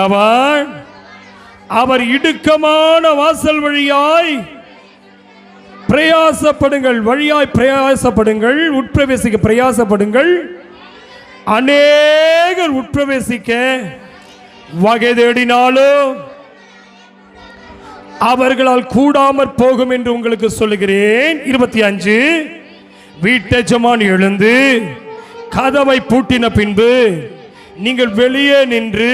அவர் இடுக்கமான வாசல் வழியாய் பிரயாசப்படுங்கள், வழியாய் பிரயாசப்படுங்கள், உட்பிரவேசிக்க பிரயாசப்படுங்கள். அநேகர் உட்பிரவேசிக்க வகை தேடினாலும் அவர்களால் கூடாமற் போகும் என்று உங்களுக்கு சொல்லுகிறேன். 25 வீட்டெஜமான் எழுந்து கதவை பூட்டின பின்பு நீங்கள் வெளியே நின்று,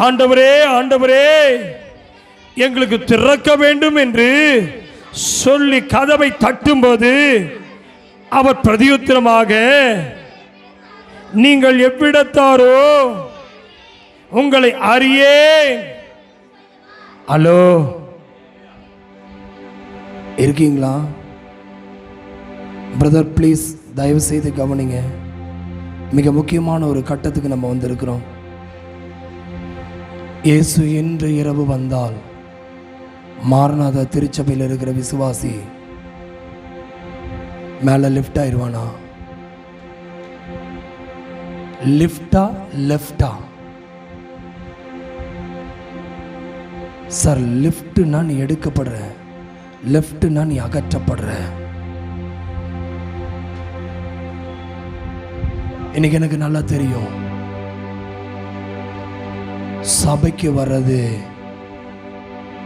ஆண்டவரே ஆண்டவரே எங்களுக்கு திறக்க வேண்டும் என்று சொல்லி கதவை தட்டும்போது அவர் பிரதியுத்தரமாக, நீங்கள் எவ்விடத்தாரோ உங்களை அறியேன். ஹலோ, இருக்கீங்களா பிரதர்? ப்ளீஸ் தயவு செய்து கவனிங்க. மிக முக்கியமான ஒரு கட்டத்துக்கு நம்ம வந்திருக்கிறோம். இயேசு இன்று இரவு வந்தால் மாரநாத திருச்சபையில் இருக்கிற விசுவாசி மேல லிஃப்ட் ஆயிடுவானா? லிஃப்டா லெஃப்டா? சார், லிஃப்ட்னா நீ எடுக்கப்படுற, லெஃப்ட்னா நீ அகற்றப்படுற. இன்னைக்கு எனக்கு நல்லா தெரியும், சபைக்கு வர்றது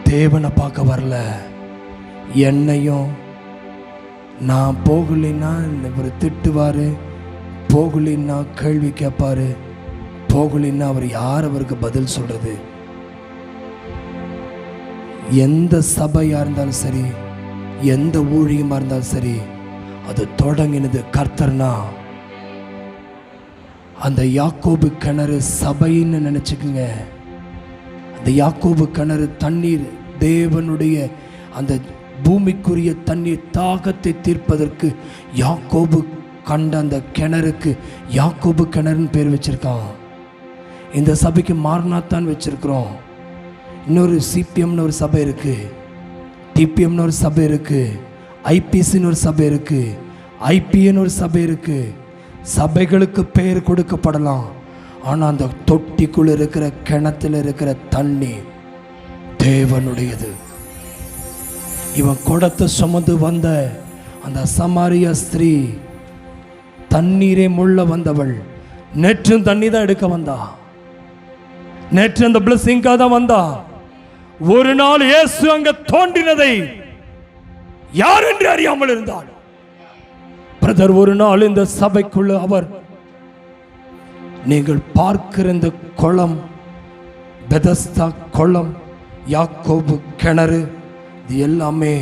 தேவனை பார்க்க வரல, என்னையும். நான் போகலைன்னா இவர் திட்டுவார், போகலைன்னா கேள்வி கேட்பார், போகலைன்னா அவர் யார் அவருக்கு பதில் சொல்றது? எந்த சபையாக இருந்தாலும் சரி, எந்த ஊழியமாக இருந்தாலும் சரி, அது தொடங்கினது கர்த்தர்னா அந்த யாக்கோபு கிணறு சபைன்னு நினச்சிக்குங்க. அந்த யாக்கோபு கிணறு தண்ணீர், தேவனுடைய அந்த பூமிக்குரிய தண்ணீர் தாகத்தை தீர்ப்பதற்கு யாக்கோபு கண்ட அந்த கிணறுக்கு யாக்கோபு கிணறுன்னு பேர் வச்சிருக்கான். இந்த சபைக்கு மாரநாத்தான் வச்சிருக்கிறோம். இன்னொரு சிபிஎம்னு ஒரு சபை இருக்கு, டிபிஎம்னு ஒரு சபை இருக்கு, ஐபிசின்னு ஒரு சபை இருக்கு, ஐபிஎன்னு ஒரு சபை இருக்கு. சபைகளுக்கு பெயர் கொடுக்கப்படலாம், ஆனால் அந்த தொட்டிக்குள் இருக்கிற கிணத்துல இருக்கிற தண்ணி தேவனுடையது. இவன் குடத்தை சுமந்து வந்த அந்த சமாரிய ஸ்திரீ தண்ணீரே முள்ள வந்தவள் நேற்றும் தண்ணி தான் எடுக்க வந்தா, நேற்று அந்த பிளஸிங்காக தான் வந்தா. ஒரு நாள் இயேசு அங்க தோன்றினதை யார் என்று அறியாமல் இருந்தாள். பிரதர், ஒரு நாள் இந்த சபைக்குள்ள அவர், நீங்கள் பார்க்கிற இந்த குளம், பெதஸ்தா குளம், யாக்கோபு கிணறு, இது எல்லாமே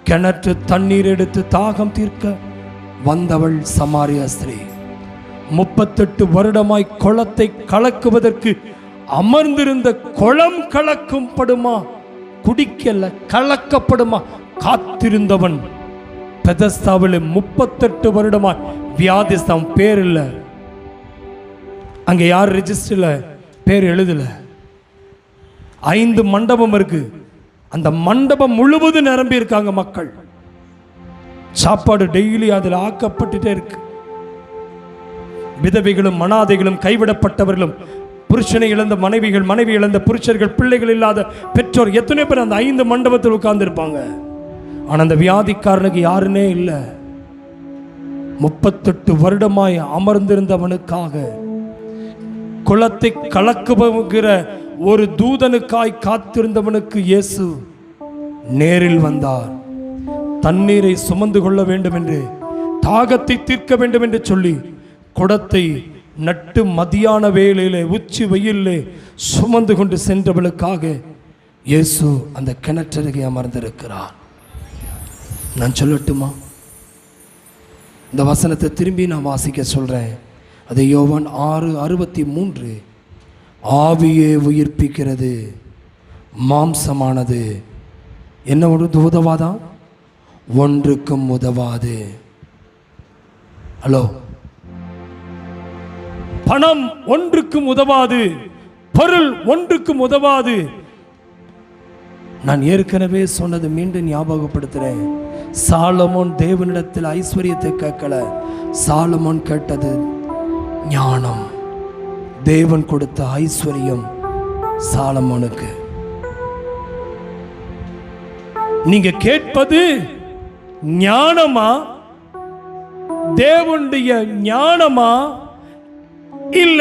கிணற்று தண்ணீர் எடுத்து தாகம் தீர்க்க வந்தவள் சமாரிய ஸ்திரீ. 38 வருடமாய் குளத்தை கலக்குவதற்கு அமர்ந்திருந்த குளம் கலக்கும் படுமா, குடிக்கல கலக்கப்படுமா காத்திருந்தவன் பெதஸ்தாவில் 38 வருடமாய் வியாதிஸ்தான். பேர் இல்லை, அங்க யார் ரெஜிஸ்டர்ல பேர் எழுதல. 5 மண்டபம் இருக்கு, அந்த மண்டபம் முழுவதும் நிரம்பி இருக்காங்க மக்கள். சாப்பாடு டெய்லி அதில் ஆக்கப்பட்டுட்டே இருக்கு. விதவைகளும் அனாதைகளும் கைவிடப்பட்டவர்களும், புருஷனை இழந்த மனைவிகள், மனைவி இழந்த புருஷர்கள், பிள்ளைகள் இல்லாத பெற்றோர், எத்தனை பேர் அந்த 5 மண்டபத்தில் உட்கார்ந்து இருப்பாங்க. ஆனால் அந்த வியாதிக்காரனுக்கு யாருன்னே இல்லை. 38 வருடமாய் அமர்ந்திருந்தவனுக்காக, குளத்தை கலக்குகிற ஒரு தூதனுக்காய் காத்திருந்தவனுக்கு இயேசு நேரில் வந்தார். தண்ணீரை சுமந்து கொள்ள வேண்டும் என்று, தாகத்தை தீர்க்க வேண்டும் என்று சொல்லி குடத்தை நட்டு மதியான வேளையிலே உச்சி வெயிலே சுமந்து கொண்டு சென்றவளுக்காக இயேசு அந்த கிணற்றருகே அமர்ந்திருக்கிறார். நான் சொல்லட்டுமா? இந்த வசனத்தை திரும்பி நான் வாசிக்க சொல்றேன். அது யோவான் 6:63. ஆவியே உயிர்ப்பிக்கிறது, மாம்சமானது என்ன உதவாதா? ஒன்றுக்கும் உதவாது. ஹலோ, பணம் ஒன்றுக்கும் உதவாது, பொருள் ஒன்றுக்கும் உதவாது. நான் ஏற்கனவே சொன்னது மீண்டும் ஞாபகப்படுத்துறேன். சாலமோன் தேவனிடத்தில் ஐஸ்வர்யத்தை கேட்கல, சாலமோன் கேட்டது ஞானம். தேவன் கொடுத்த ஐஸ்வர்யம் சாலமோனுக்கு. நீங்க கேட்பது ஞானமா, தேவனுடைய ஞானமா, இல்ல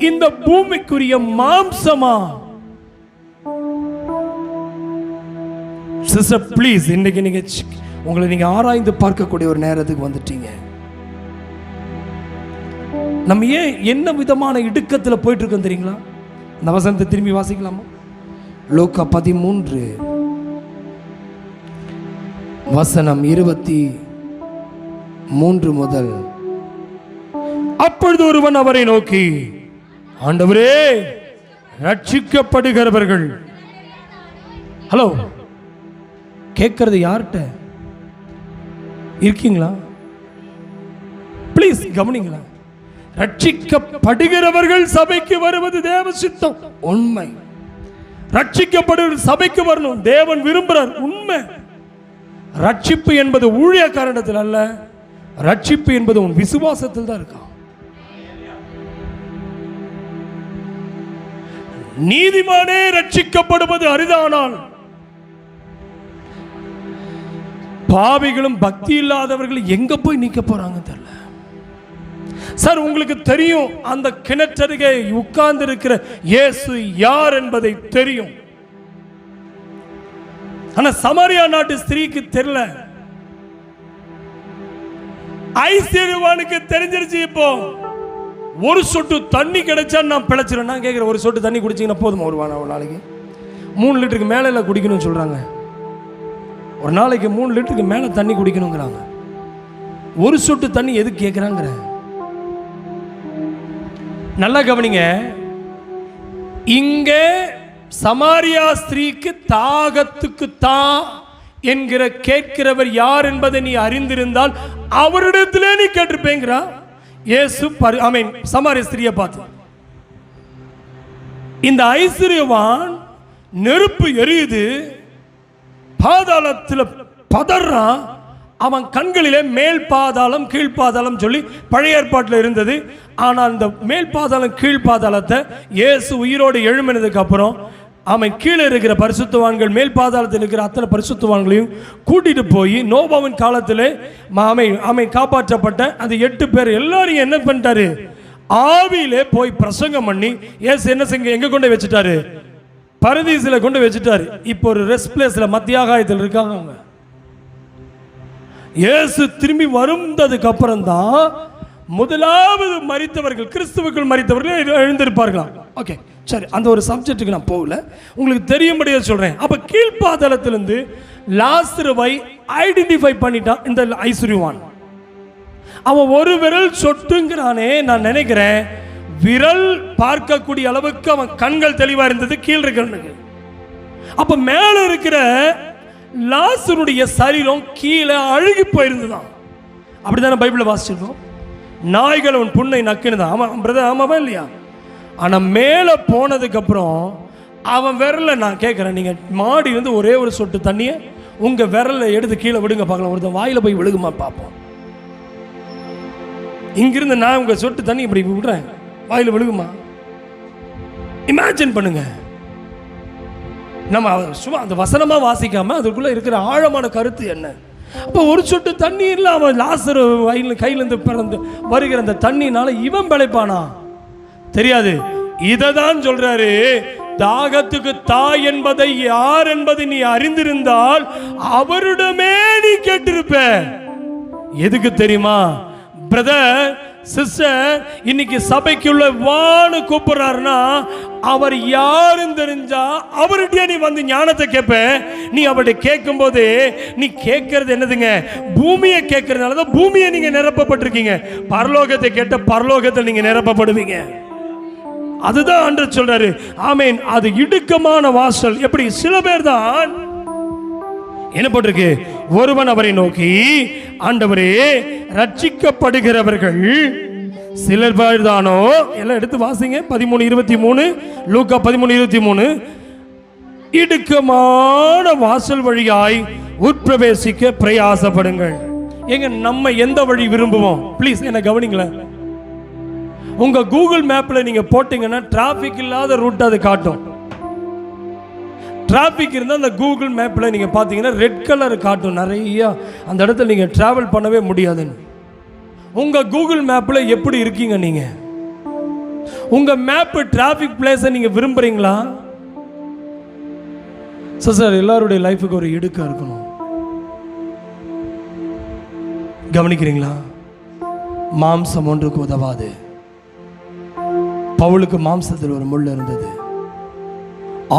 இந்த பூமிக்குரிய மாம்சமா? சிஸ்டர் ப்ளீஸ், இன்னைக்கு நீங்க உங்களை நீங்க ஆராய்ந்து பார்க்கக்கூடிய ஒரு நேரத்துக்கு வந்துட்டீங்க. நம்ம ஏன் என்ன விதமான இடுக்கத்தில் போயிட்டு இருக்கோம் தெரியுங்களா? இந்த வசனத்தை திரும்பி வாசிக்கலாமா? லூக்கா 13 வசனம் 23 முதல். அப்பொழுது ஒருவன் அவரை நோக்கி, ஆண்டவரே, ரட்சிக்கப்படுகிறவர்கள். ஹலோ, கேட்கறது யார்கிட்ட இருக்கீங்களா? ப்ளீஸ் கவனிங்களா. ரட்சிக்கப்படுகிறவர்கள் சபைக்கு வருவது தேவ சித்தம், உண்மை. ரட்சிக்கப்படுகிற சபைக்கு வரணும், தேவன் விரும்புகிறார், உண்மை. ரட்சிப்பு என்பது ஊழிய காரணத்தில் அல்ல, ரட்சிப்பு என்பது உன் விசுவாசத்தில் தான் இருக்கா. நீதிமானே ரட்சிக்கப்படுவது அரிதானால் பாவிகளும் பக்தி இல்லாதவர்கள் எங்க போய் நிக்க போறாங்க தெரியல. சார், உங்களுக்கு தெரியும் அந்த கிணற்றருகே உட்கார்ந்து இருக்கிற இயேசு யார் என்பதை தெரியும். ஆனா சமாரியா நாட்டு ஸ்திரீக்கு தெரியல. ஐஸ்வர்யவானுக்கு தெரிஞ்சிருச்சு. இப்போ ஒரு சொட்டு தண்ணி கிடைச்சா நான் பிழைச்சிருவேன். நான் கேட்கிறேன், ஒரு சொட்டு தண்ணி குடிச்சீங்கன்னா போதுமா ஒரு நாளைக்கு? 3 லிட்டருக்கு மேல எல்லாம் குடிக்கணும்னு சொல்றாங்க. ஒரு நாளைக்கு 3 லிட்டருக்கு மேல தண்ணி குடிக்கணுங்கிறாங்க. ஒரு சொட்டு தண்ணி எதுக்கு கேட்கிறாங்க? நல்லா கவனிங்க. இங்கே சமாரியா ஸ்திரீக்கு தாகத்துக்கு தான் என்கிற கேட்கிறவர் யார் என்பதை நீ அறிந்திருந்தால் அவரிடத்திலே நீ கேட்டிருப்பேங்கிறா. இயேசு சமாரியா ஸ்திரியை பார்த்து, இந்த ஐஸ்வர்யவான் நெருப்பு எரியுது, பாதாளத்தில் பதறான். அவன் கண்களிலே மேல் பாதாளம் கீழ் பாதாளம் சொல்லி பழைய ஏற்பாட்டில் இருந்தது. ஆனால் அந்த மேல் பாதாளம் கீழ் பாதாளத்தை இயேசு உயிரோடு எழும்பினதுக்கு அப்புறம் அவன் கீழே இருக்கிற பரிசுத்தவான்கள் மேல் பாதாளத்தில் இருக்கிற அத்தனை பரிசுத்தவான்களையும் கூட்டிட்டு போய் நோபாவின் காலத்தில் அவன் காப்பாற்றப்பட்ட அந்த 8 பேர் எல்லாரையும் என்ன பண்ணிட்டாரு? ஆவியிலே போய் பிரசங்கம் பண்ணி இயேசு என்ன செஞ்சு எங்க கொண்டு வச்சுட்டாரு? பரதீசில் கொண்டு வச்சுட்டாரு. இப்போ ஒரு ரெஸ்ட் பிளேஸ்ல மத்தியாகாயத்தில் இருக்காங்க அவங்க. இயேசு திரும்பி வருந்ததுக்கு அப்புறம் தான் முதலாவது மரித்தவர்கள், கிறிஸ்துவுக்குள் மரித்தவர்கள் எழுந்திருப்பார்களாம். ஓகே, சரி, அந்த ஒரு சப்ஜெக்ட்டுக்கு நான் போகல, உங்களுக்கு தெரியும்படியே சொல்றேன். அப்ப கீழ்பாதாளத்திலிருந்து லாசருவை ஐடென்டிஃபை பண்ணிட்டான் இந்த ஐஸ்வர்யவான். அவன் ஒரு விரல் சொட்டுங்கிறானே, நான் நினைக்கிறேன் விரல் பார்க்கக்கூடிய அளவுக்கு அவன் கண்கள் தெளிவா இருந்தது கீழ் இருக்கிறவனுக்கு. அப்ப மேல இருக்கிற லாசருடைய சரீரம் கீழே அழுகி போயிருந்துதான். அப்படிதானே பைபிள வாசிச்சிருக்கோம். நாய்கள் அவன் புண்ணை நக்குனுதான். ஆமா பிரதர், ஆமாவா இல்லையா? ஆனா மேல போனதுக்கு அப்புறம் அவன் விரல நான் கேட்கிறேன், நீங்க மாடி இருந்து ஒரே ஒரு சொட்டு தண்ணிய உங்க விரல எடுத்து கீழே விடுங்க பார்க்கலாம், ஒருத்தன் வாயில போய் விழுகுமா பார்ப்போம். இங்கிருந்து நான் உங்க சொட்டு தண்ணி இப்படி விடுறேன், வாயில விழுகுமா? இமேஜின் பண்ணுங்க. நம்ம சும்மா அந்த வசனமா வாசிக்காம அதுக்குள்ள இருக்கிற ஆழமான கருத்து என்ன? அப்போ ஒரு சொட்டு தண்ணீர்ல அவன் லாசரு கையிலிருந்து பிறந்து வருகிற அந்த தண்ணினால இவன் பிழைப்பானா? தெரியாது. இததான் சொல்றாரு, தாகத்துக்கு தாய் என்பதை யார் என்பதை நீ அறிந்திருந்தால் அவரிடமே நீ கேட்டிருப்ப. எதுக்கு தெரியுமா பிரதர், சிஸ்டர், இன்னைக்கு சபைக்குள்ள வான்னு கூப்பிடுறாருன்னா அவர் யாருன்னு தெரிஞ்சா அவர்கிட்ட நீ வந்து ஞானத்தை கேட்ப. நீ அவர்கிட்ட கேட்கும் போது நீ கேட்கறது என்னதுங்க? பூமியை கேட்கறதுனாலதான் பூமியை நீங்க நிரப்பப்பட்டிருக்கீங்க. பரலோகத்தை கேட்ட பரலோகத்தில் நீங்க நிரப்பப்படுவீங்க. அதுதான் ஆண்டவர் சொல்றாரு. ஆமேன். அது இடுக்கமான வாசல். எப்படி? சில பேர் தான் என்ன போட்டிருக்கு? ஒருவன் அவரை நோக்கி, ஆண்டவரே, ரட்சிக்கப்படுகிறவர்கள் சிலர் பேர் தானோ? எல்லாம் எடுத்து வாசிங்க. 13:23, லூக்கா 13:23. இடுக்கமான வாசல் வழியாய் உட்பிரவேசிக்க பிரயாசப்படுங்கள். எங்க நம்ம எந்த வழி விரும்புவோம்? ப்ளீஸ் என்ன கவனிங்களேன். உங்க கூகுள் மேப்ல நீங்க போட்டீங்கன்னா டிராபிக் இல்லாத ரூட் அது காட்டும். டிராஃபிக் இருந்தால் அந்த கூகுள் மேப்பில் நீங்கள் பார்த்தீங்கன்னா ரெட் கலர் காட்டும் நிறையா, அந்த இடத்துல நீங்கள் ட்ராவல் பண்ணவே முடியாதுன்னு. உங்கள் கூகுள் மேப்பில் எப்படி இருக்கீங்க நீங்கள்? உங்கள் மேப்பு டிராஃபிக் பிளேஸை நீங்கள் விரும்புகிறீங்களா? சார் எல்லாருடைய லைஃபுக்கு ஒரு இடுக்கம் இருக்கணும். கவனிக்கிறீங்களா? மாம்சம் ஒன்றுக்கு உதவாது. பவுலுக்கு மாம்சத்தில் ஒரு முள் இருந்தது,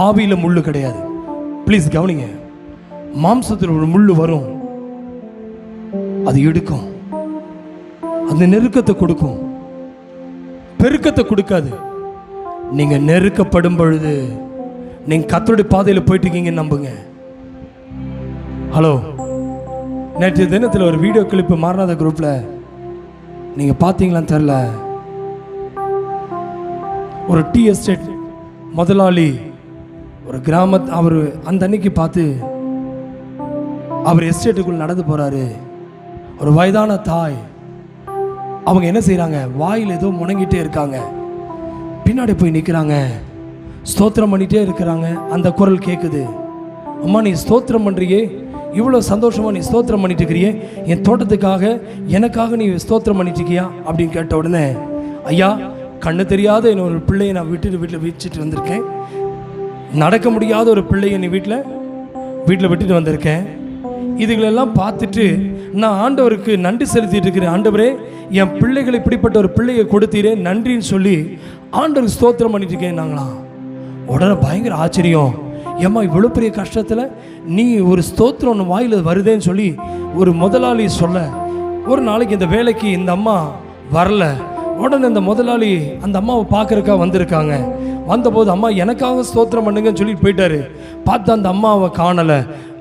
ஆவியில முள்ளு கிடையாது. ப்ளீஸ் கவனிங்க, மாம்சத்தில் ஒரு முள்ளு வரும், அது இடுக்கும், அந்த நெருக்கத்தை கொடுக்கும், பெருக்கத்தை கொடுக்காது. நீங்க நெருக்கப்படும் பொழுது நீங்க கர்த்தருடைய பாதையில் போயிட்டு இருக்கீங்கன்னு நம்புங்க. ஹலோ, நேற்று தினத்தில் ஒரு வீடியோ கிளிப்பு மாரநாத குரூப்ல நீங்க பார்த்தீங்களான்னு தெரியல. ஒரு டீ எஸ்டேட் முதலாளி ஒரு கிராமத்து, அவர் அந்த அன்னைக்கு பார்த்து அவர் எஸ்டேட்டுக்குள் நடந்து போறாரு. ஒரு வயதான தாய், அவங்க என்ன செய்யறாங்க, வாயில் ஏதோ முணங்கிட்டே இருக்காங்க. பின்னாடி போய் நிற்கிறாங்க, ஸ்தோத்திரம் பண்ணிட்டே இருக்கிறாங்க. அந்த குரல் கேட்குது, அம்மா நீ ஸ்தோத்திரம் பண்ணுறியே, இவ்வளோ சந்தோஷமாக நீ ஸ்தோத்திரம் பண்ணிட்டு இருக்கிறியே, என் தோட்டத்துக்காக எனக்காக நீ ஸ்தோத்திரம் பண்ணிட்டு இருக்கியா அப்படின்னு கேட்ட உடனே, ஐயா கண்ணு தெரியாத என்ன ஒரு பிள்ளையை நான் வீட்டில் வச்சுட்டு வந்திருக்கேன், நடக்க முடியாத ஒரு பிள்ளையை நீ வீட்டில் விட்டுட்டு வந்திருக்கேன். இதுகளெல்லாம் பார்த்துட்டு நான் ஆண்டவருக்கு நன்றி செலுத்திட்டு இருக்கிறேன். ஆண்டவரே என் பிள்ளைகள் இப்படிப்பட்ட ஒரு பிள்ளையை கொடுத்தீரே, நன்றின்னு சொல்லி ஆண்டவருக்கு ஸ்தோத்திரம் பண்ணிட்டு இருக்கேன் நாங்களாம். உடனே பயங்கர ஆச்சரியம், ஏம்மா இவ்வளோ பெரிய கஷ்டத்தில் நீ ஒரு ஸ்தோத்திரம் ஒன்று வாயில் வருதேன்னு சொல்லி ஒரு முதலாளி சொல்ல, ஒரு நாளைக்கு இந்த வேலைக்கு இந்த அம்மா வரல. உடனே இந்த முதலாளி அந்த அம்மாவை பார்க்கறக்கா வந்திருக்காங்க. வந்தபோது அம்மா எனக்காக ஸ்தோத்திரம் பண்ணுங்கன்னு சொல்லிட்டு போயிட்டாரு. பார்த்தா அந்த அம்மாவை காணலை.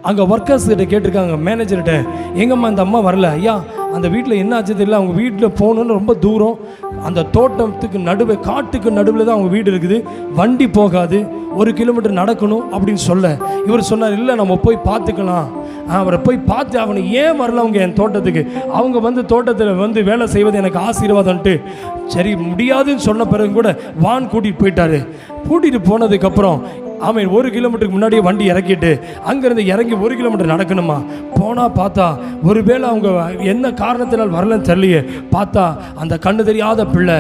அங்கே ஒர்க்கர்ஸ் கிட்ட கேட்டிருக்காங்க, மேனேஜர்கிட்ட, எங்கம்மா இந்த அம்மா வரல? ஐயா அந்த வீட்டில் என்ன ஆச்சு தெரியல, அவங்க வீட்டில் போகணுன்னு ரொம்ப தூரம், அந்த தோட்டத்துக்கு நடுவே காட்டுக்கு நடுவில் தான் அவங்க வீடு இருக்குது, வண்டி போகாது, 1 கிலோமீட்டர் நடக்கணும் அப்படின்னு சொல்ல, இவர் சொன்னார் இல்லை நம்ம போய் பார்த்துக்கலாம். அவரை போய் பார்த்து அவனை ஏன் வரல அவங்க என் தோட்டத்துக்கு, அவங்க வந்து தோட்டத்தில் வந்து வேலை செய்வது எனக்கு ஆசீர்வாதம்ட்டு. சரி முடியாதுன்னு சொன்ன பிறகு கூட வான் கூட்டிகிட்டு போயிட்டாரு. கூட்டிகிட்டு போனதுக்கப்புறம் அவன் 1 கிலோமீட்டருக்கு முன்னாடியே வண்டி இறக்கிட்டு அங்கேருந்து இறங்கி 1 கிலோமீட்டர் நடக்கணுமா. போனால் பார்த்தா ஒருவேளை அவங்க என்ன காரணத்தினால் வரலன்னு தெரியலையே, பார்த்தா அந்த கண்ணு தெரியாத பிள்ளை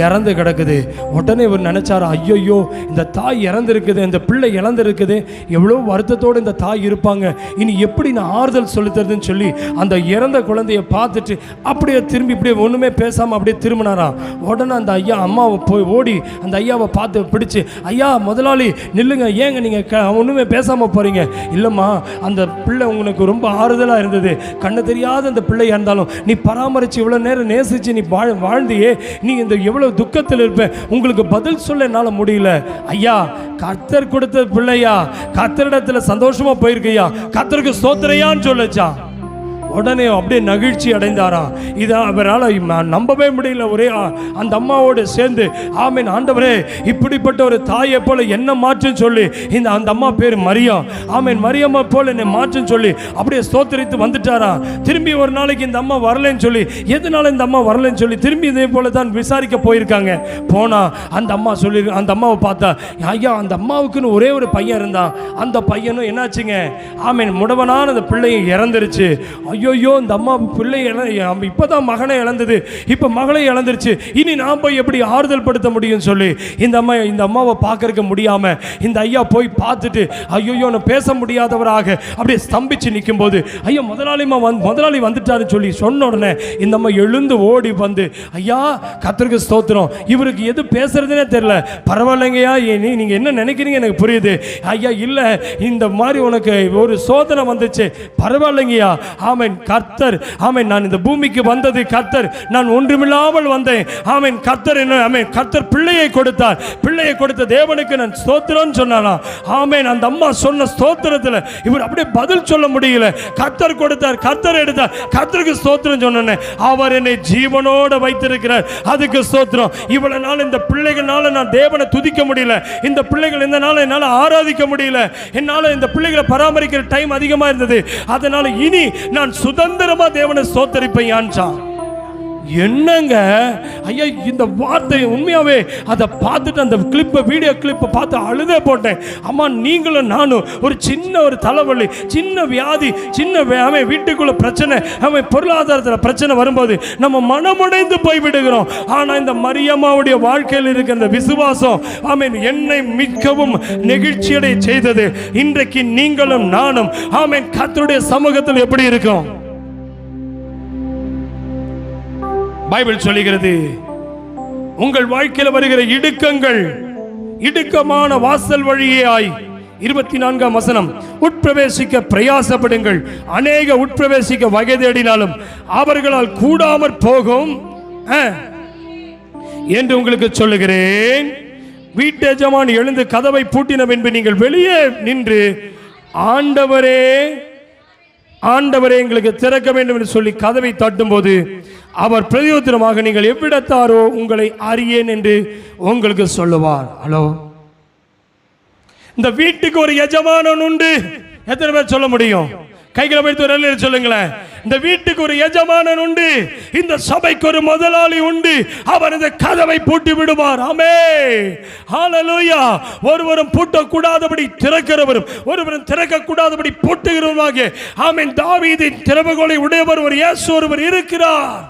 இறந்து கிடக்குது. உடனே இவர் நினச்சாரா, ஐயோ இந்த தாய் இறந்துருக்குது, இந்த பிள்ளை இறந்துருக்குது, எவ்வளோ வருத்தத்தோடு இந்த தாய் இருப்பாங்க, இனி எப்படி நான் ஆறுதல் சொல்லித்தருதுன்னு சொல்லி அந்த இறந்த குழந்தைய பார்த்துட்டு அப்படியே திரும்பி இப்படியே ஒன்றுமே பேசாமல் அப்படியே திரும்பினாராம். உடனே அந்த ஐயா அம்மாவை போய் ஓடி அந்த ஐயாவை பார்த்து பிடிச்சி, ஐயா முதலாளி நில்லுங்க, ஏங்க நீங்கள் ஒன்றுமே பேசாமல் போகிறீங்க? இல்லைம்மா அந்த பிள்ளை உங்களுக்கு ரொம்ப ஆறுதலாக இருந்தது, கண்ணு தெரியாத அந்த பிள்ளை இருந்தாலும் நீ பராமரித்து இவ்வளோ நேரம் நேசித்து நீ வாழ்ந்தியே, நீ இந்த எவ்வளோ துக்கத்தில் இருப்ப, உங்களுக்கு பதில் சொல்ல என்னால் முடியல. ஐயா கர்த்தர் கொடுத்த பிள்ளையா, கர்த்தரிடத்தில் சந்தோஷமாக போயிருக்கையா, கர்த்தருக்கு ஸ்தோத்திரையான்னு சொல்லச்சா. உடனே அப்படியே நகிழ்ச்சி அடைந்தாராம். இதை அவரால் நம்பவே முடியல. ஒரே அந்த அம்மாவோடு சேர்ந்து ஆமேன் ஆண்டவரே இப்படிப்பட்ட ஒரு தாயை போல என்ன மாற்றுன்னு சொல்லி, அந்த அம்மா பேர் மரியா, ஆமேன் மரியம்மா போல என்னை மாற்றுன்னு சொல்லி அப்படியே ஸ்தோத்திரித்து வந்துட்டாராம். திரும்பி ஒரு நாளைக்கு இந்த அம்மா வரலன்னு சொல்லி, எதனால இந்த அம்மா வரலன்னு சொல்லி திரும்பி இதே போல தான் விசாரிக்க போயிருக்காங்க. போனா அந்த அம்மா சொல்லி, அந்த அம்மாவை பார்த்தா, ஐயா அந்த அம்மாவுக்குன்னு ஒரே ஒரு பையன் இருந்தான், அந்த பையனும் என்னாச்சுங்க, ஆமேன் முடவனான அந்த பிள்ளையும் இறந்துருச்சு. ஐயோ இந்த அம்மா பிள்ளை இப்பதான் மகனை இழந்தது, இப்ப மகளை இழந்துருச்சு, இனி நான் போய் எப்படி ஆறுதல் படுத்த முடியும் சொல்லி இந்த அம்மாவை பார்க்கறக்க முடியாம இந்த ஐயா போய் பார்த்துட்டு, ஐயோ நான் பேச முடியாதவராக அப்படியே ஸ்தம்பிச்சு நிற்கும் போது, ஐயா முதலாளி வந்துட்டாருன்னு சொல்லி சொன்ன உடனே இந்த அம்மா எழுந்து ஓடி வந்து, ஐயா கர்த்தருக்கு ஸ்தோத்திரம், இவருக்கு எது பேசுறதுனே தெரியல, பரவாயில்லைங்கய்யா நீங்க என்ன நினைக்கிறீங்க எனக்கு புரியுது, ஐயா இல்ல இந்த மாதிரி உனக்கு ஒரு சோதனை வந்துச்சு, பரவாயில்லைங்கய்யா, ஆமென் கர்த்தர், ஆமென் நான் இந்த பூமிக்கு வந்தது கர்த்தர், நான் ஒன்றுமில்லாமல் வந்தேன், ஆமென் கர்த்தர் என்ன, ஆமென் கர்த்தர் பிள்ளையை கொடுத்தார், பிள்ளையை கொடுத்த தேவனுக்கு நான் ஸ்தோத்திரம் சொன்னாலாம். ஆமென் அந்த அம்மா சொன்ன ஸ்தோத்திரத்தில் இவர் அப்படியே பதில் சொல்ல முடியல. கர்த்தர் கொடுத்தார், கர்த்தர் எடுத்தார், கர்த்தருக்கு ஸ்தோத்திரம் சொன்னேன், அவர் என்னை ஜீவனோடு வைத்திருக்கிறார், அதுக்கு ஸ்தோத்திரம். இவ்வளவு நாள் இந்த பிள்ளைகளால நான் தேவனை துதிக்க முடியல, இந்த பிள்ளைகள் இந்த நாள் என்னால் ஆராதிக்க முடியல, என்னால் இந்த பிள்ளைகளை பராமரிக்கிற டைம் அதிகமாக இருந்தது, அதனால இனி நான் சுதந்திரமா தேவனை ஸ்தோத்தரிப்பேன். என்னங்க ஐயா இந்த வார்த்தை உண்மையாவே அதை பார்த்துட்டு அந்த வீடியோ கிளிப்பை பார்த்து அழுதே போட்டேன். அம்மா நீங்களும் நானும் ஒரு தலைவலி, சின்ன வியாதி, அவன் வீட்டுக்குள்ள பிரச்சனை, அவன் பொருளாதாரத்தில் பிரச்சனை வரும்போது நம்ம மனமுடைந்து போய் விடுகிறோம். ஆனால் இந்த மரியம்மாவுடைய வாழ்க்கையில் இருக்கிற அந்த விசுவாசம் ஆமென் என்னை மிகவும் நெகிழ்ச்சியடை செய்தது. இன்றைக்கு நீங்களும் நானும் ஆமென் கர்த்தருடைய சமூகத்தில் எப்படி இருக்கும்? பைபிள் சொல்லுகிறது, உங்கள் வாழ்க்கையில் வருகிற இடுக்கங்கள் இடுக்கமான வாசல் வழியாய் 24ஆம் வசனம், உட்பிரவேசிக்க பிரயாசப்படுங்கள், அநேக உட்பிரவேசிக்க வகை தேடினாலும் அவர்களால் கூடாமற் போகும் என்று உங்களுக்கு சொல்லுகிறேன். வீட்டு எஜமான் எழுந்து கதவை பூட்டின பின்பு நீங்கள் வெளியே நின்று ஆண்டவரே ஆண்டவரே எங்களுக்கு திறக்க வேண்டும் என்று சொல்லி கதவை தட்டும் போது அவர் பிரதியுத்தரமாக நீங்கள் எவ்விடத்தாரோ உங்களை அறியேன் என்று உங்களுக்கு சொல்லுவார். ஹலோ, இந்த வீட்டுக்கு ஒரு எஜமானன் உண்டு. எத்தனை பேர் சொல்ல முடியும்? கைகளை வைத்து சொல்லுங்களேன். இந்த வீட்டுக்கு ஒரு எஜமானன் உண்டு, இந்த சபைக்கு ஒரு முதலாளி உண்டு. அவர் இந்த கதவை பூட்டி விடுவார். ஆமென், ஹல்லேலூயா. ஒருவரும் பூட்டக்கூடாதபடி திறக்கிறவரும் ஒருவரும் திறக்கக்கூடாதபடி பூட்டுகிறவருமாகிய ஆமென் தாவீதின் திறவுகோலை உடையவர் ஒரு இயேசு ஒருவர் இருக்கிறார்.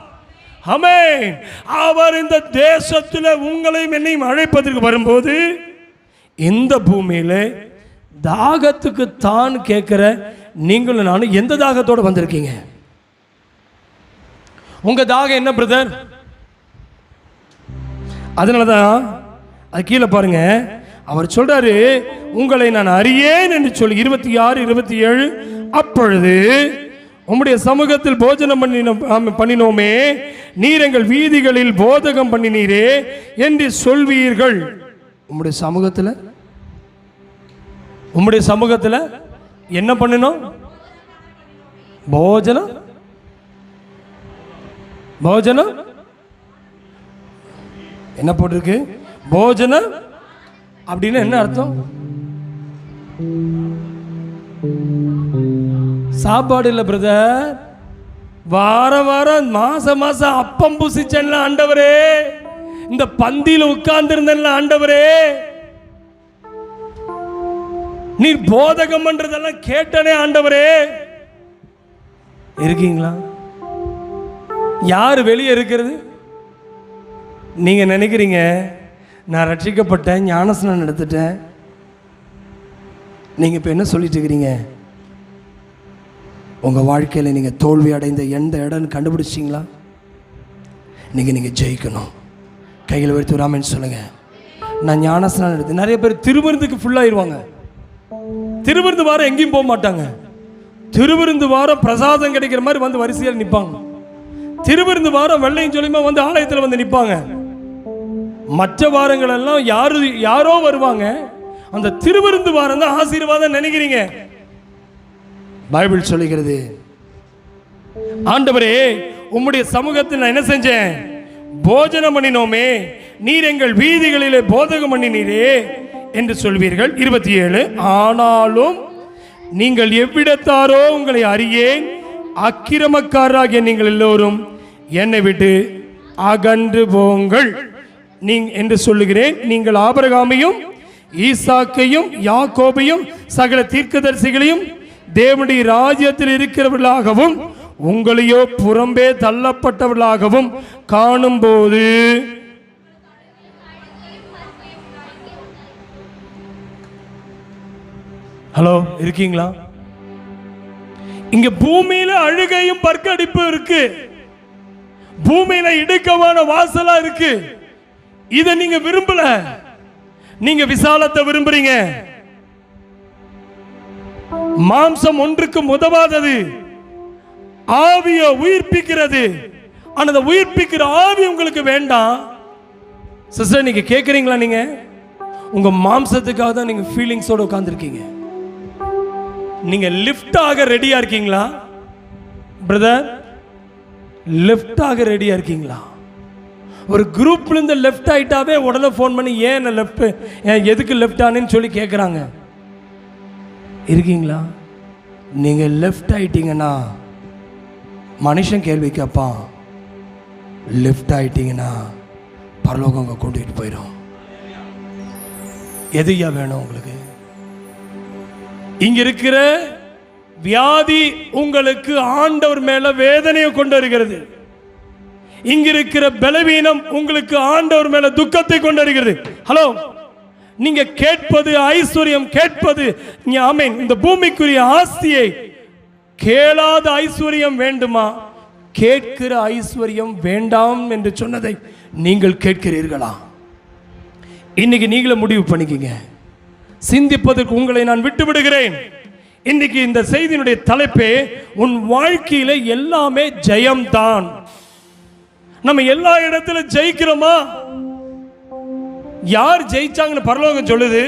ஆமென். அவர் இந்த தேசத்தில் உங்களையும் என்னையும் அழைப்பதற்கு வரும்போது இந்த பூமியில தாகத்துக்கு தான் கேட்கிற நீங்களும் நானும் எந்த தாகத்தோடு வந்திருக்கீங்க? உங்க தாகம் என்ன பிரதர்? அதனாலதான் அது கீழே பாருங்க, அவர் சொல்றாரு உங்களை நான் அறியேன் என்று சொல்லி 26, 27 அப்பொழுது உம்முடைய சமூகத்தில் போஜனம் பண்ணினோமே, நீர் எங்கள் வீதிகளில் போதகம் பண்ணினீரே என்று சொல்வீர்கள். உம்முடைய சமூகத்தில் என்ன பண்ணணும்? போஜனம் என்ன போட்டிருக்கு? போஜனம் அப்படின்னு என்ன அர்த்தம்? சாப்பாடு இல்ல பிரதர். வாரம் மாசம் அப்பம் புசிச்சேன்ல ஆண்டவரே, இந்த பந்தியில் உட்கார்ந்து இருந்தேன்ல ஆண்டவரே, நீர் போதகம் பண்றதெல்லாம் கேட்டனே ஆண்டவரே. இருக்கீங்களா? யாரு வெளியே இருக்கிறது? நீங்க நினைக்கிறீங்க நான் ரட்சிக்கப்பட்டேன், ஞானஸ்நானம் எடுத்துட்டேன். நீங்க இப்ப என்ன சொல்லிட்டு இருக்கிறீங்க? உங்க வாழ்க்கையில நீங்க தோல்வி அடைந்த எந்த இடம் கண்டுபிடிச்சிங்களா? நீங்க ஜெயிக்கணும். கையில் வைத்து ராமன் சொல்லுங்க, நான் ஞானஸ்நானம் எடுத்து. நிறைய பேர் திருவிருந்துக்கு ஃபுல்லாயிருவாங்க. திருவிருந்து வாரம் எங்கேயும் போக மாட்டாங்க. திருவிருந்து வாரம் பிரசாதம் கிடைக்கிற மாதிரி வந்து வரிசையில் நிற்பாங்க. திருவிருந்து வாரம் வெள்ளையும் சொல்லியுமா வந்து ஆலயத்தில் வந்து நிற்பாங்க. மற்ற வாரங்கள் எல்லாம் யாரோ வருவாங்க. அந்த திருவிருந்து வாரம் தான் ஆசீர்வாதம் நினைக்கிறீங்க. பைபிள் சொல்லுகிறது, ஆண்டவரே உம்முடைய சமூகத்தில் நான் என்ன செஞ்சேன்? போஜனம் பண்ணினோமே, நீர் எங்கள் வீதிகளிலே போதகம் பண்ணினீரே என்று சொல்வீர்கள். 27 ஆனாலும் நீங்கள் எவ்விடத்தாரோ உங்களை அறியேன், அக்கிரமக்காரராகிய நீங்கள் எல்லோரும் என்னை விட்டு அகன்று போங்கள் என்று சொல்லுகிறேன். நீங்கள் ஆபிரகாமையும் ஈசாக்கையும் யாக்கோபையும் சகல தீர்க்கதரிசிகளையும் தேவனுடைய ராஜ்யத்தில் இருக்கிறவர்களாகவும் உங்களையோ புறம்பே தள்ளப்பட்டவர்களாகவும் காணும்போது ஹலோ இருக்கீங்களா? இங்க பூமியில அழுகையும் பற்கடிப்பு இருக்கு. பூமியில இடுக்கமான வாசலா இருக்கு. இத நீங்க விரும்பல. நீங்க விசாலத்தை விரும்புறீங்க. மாம்சம் ஒன்றுக்கு உதவாதது, ஆவியை உயிர்ப்பிக்கிறது. அந்த உயிர்ப்பிக்கிற ஆவி உங்களுக்கு வேண்டாம். சிஸ்டர் நீங்க கேட்குறீங்களா? நீங்க உங்க மாம்சத்துக்காக தான் நீங்க ஃபீலிங்ஸோட உட்கார்ந்துருக்கீங்க. நீங்க லிஃப்ட் ஆக ரெடியா இருக்கீங்களா பிரதர்? லிஃப்ட் ஆக ரெடியா இருக்கீங்களா? ஒரு குரூப்ல இருந்து லெஃப்ட் ஆயிட்டாவே உடனே ஃபோன் பண்ணி ஏன் லெஃப்ட், எதுக்கு லெஃப்ட் ஆனேன்னு சொல்லி கேட்குறாங்க. இருக்கீங்களா? நீங்க லெஃப்ட் ஆயிட்டீங்கன்னா மனுஷன் கேள்வி கேட்பான், லிஃப்ட் ஆயிட்டீங்கன்னா பரலோகம் அங்கே கொண்டுகிட்டு போயிடும். எதையா வேணும் உங்களுக்கு? இங்க இருக்கிற வியாதி உங்களுக்கு ஆண்டவர் மேல வேதனையை கொண்டு வருகிறது. இங்க இருக்கிற பலவீனம் உங்களுக்கு ஆண்டவர் மேல துக்கத்தை கொண்டு வருகிறது. ஹலோ, நீங்க கேட்பது ஐஸ்வர்யம், கேட்பது ஆமென், இந்த பூமிக்குரிய ஆஸ்தியை. கேளாத ஐஸ்வர்யம் வேண்டுமா? கேட்கிற ஐஸ்வர்யம் வேண்டாம் என்று சொன்னதை நீங்கள் கேட்கிறீர்களா? இன்னைக்கு நீங்களே முடிவு பண்ணிக்கங்க. சிந்திப்பதற்கு உங்களை நான் விட்டு விடுகிறேன். இன்னைக்கு இந்த செய்தியினுடைய தலைப்பே உன் வாழ்க்கையில எல்லாமே ஜெயம்தான். நம்ம எல்லா இடத்துல ஜெயிக்கிறோமா? யார் ஜெயிச்சாங்கன்னு பரலோகம் சொல்லுது.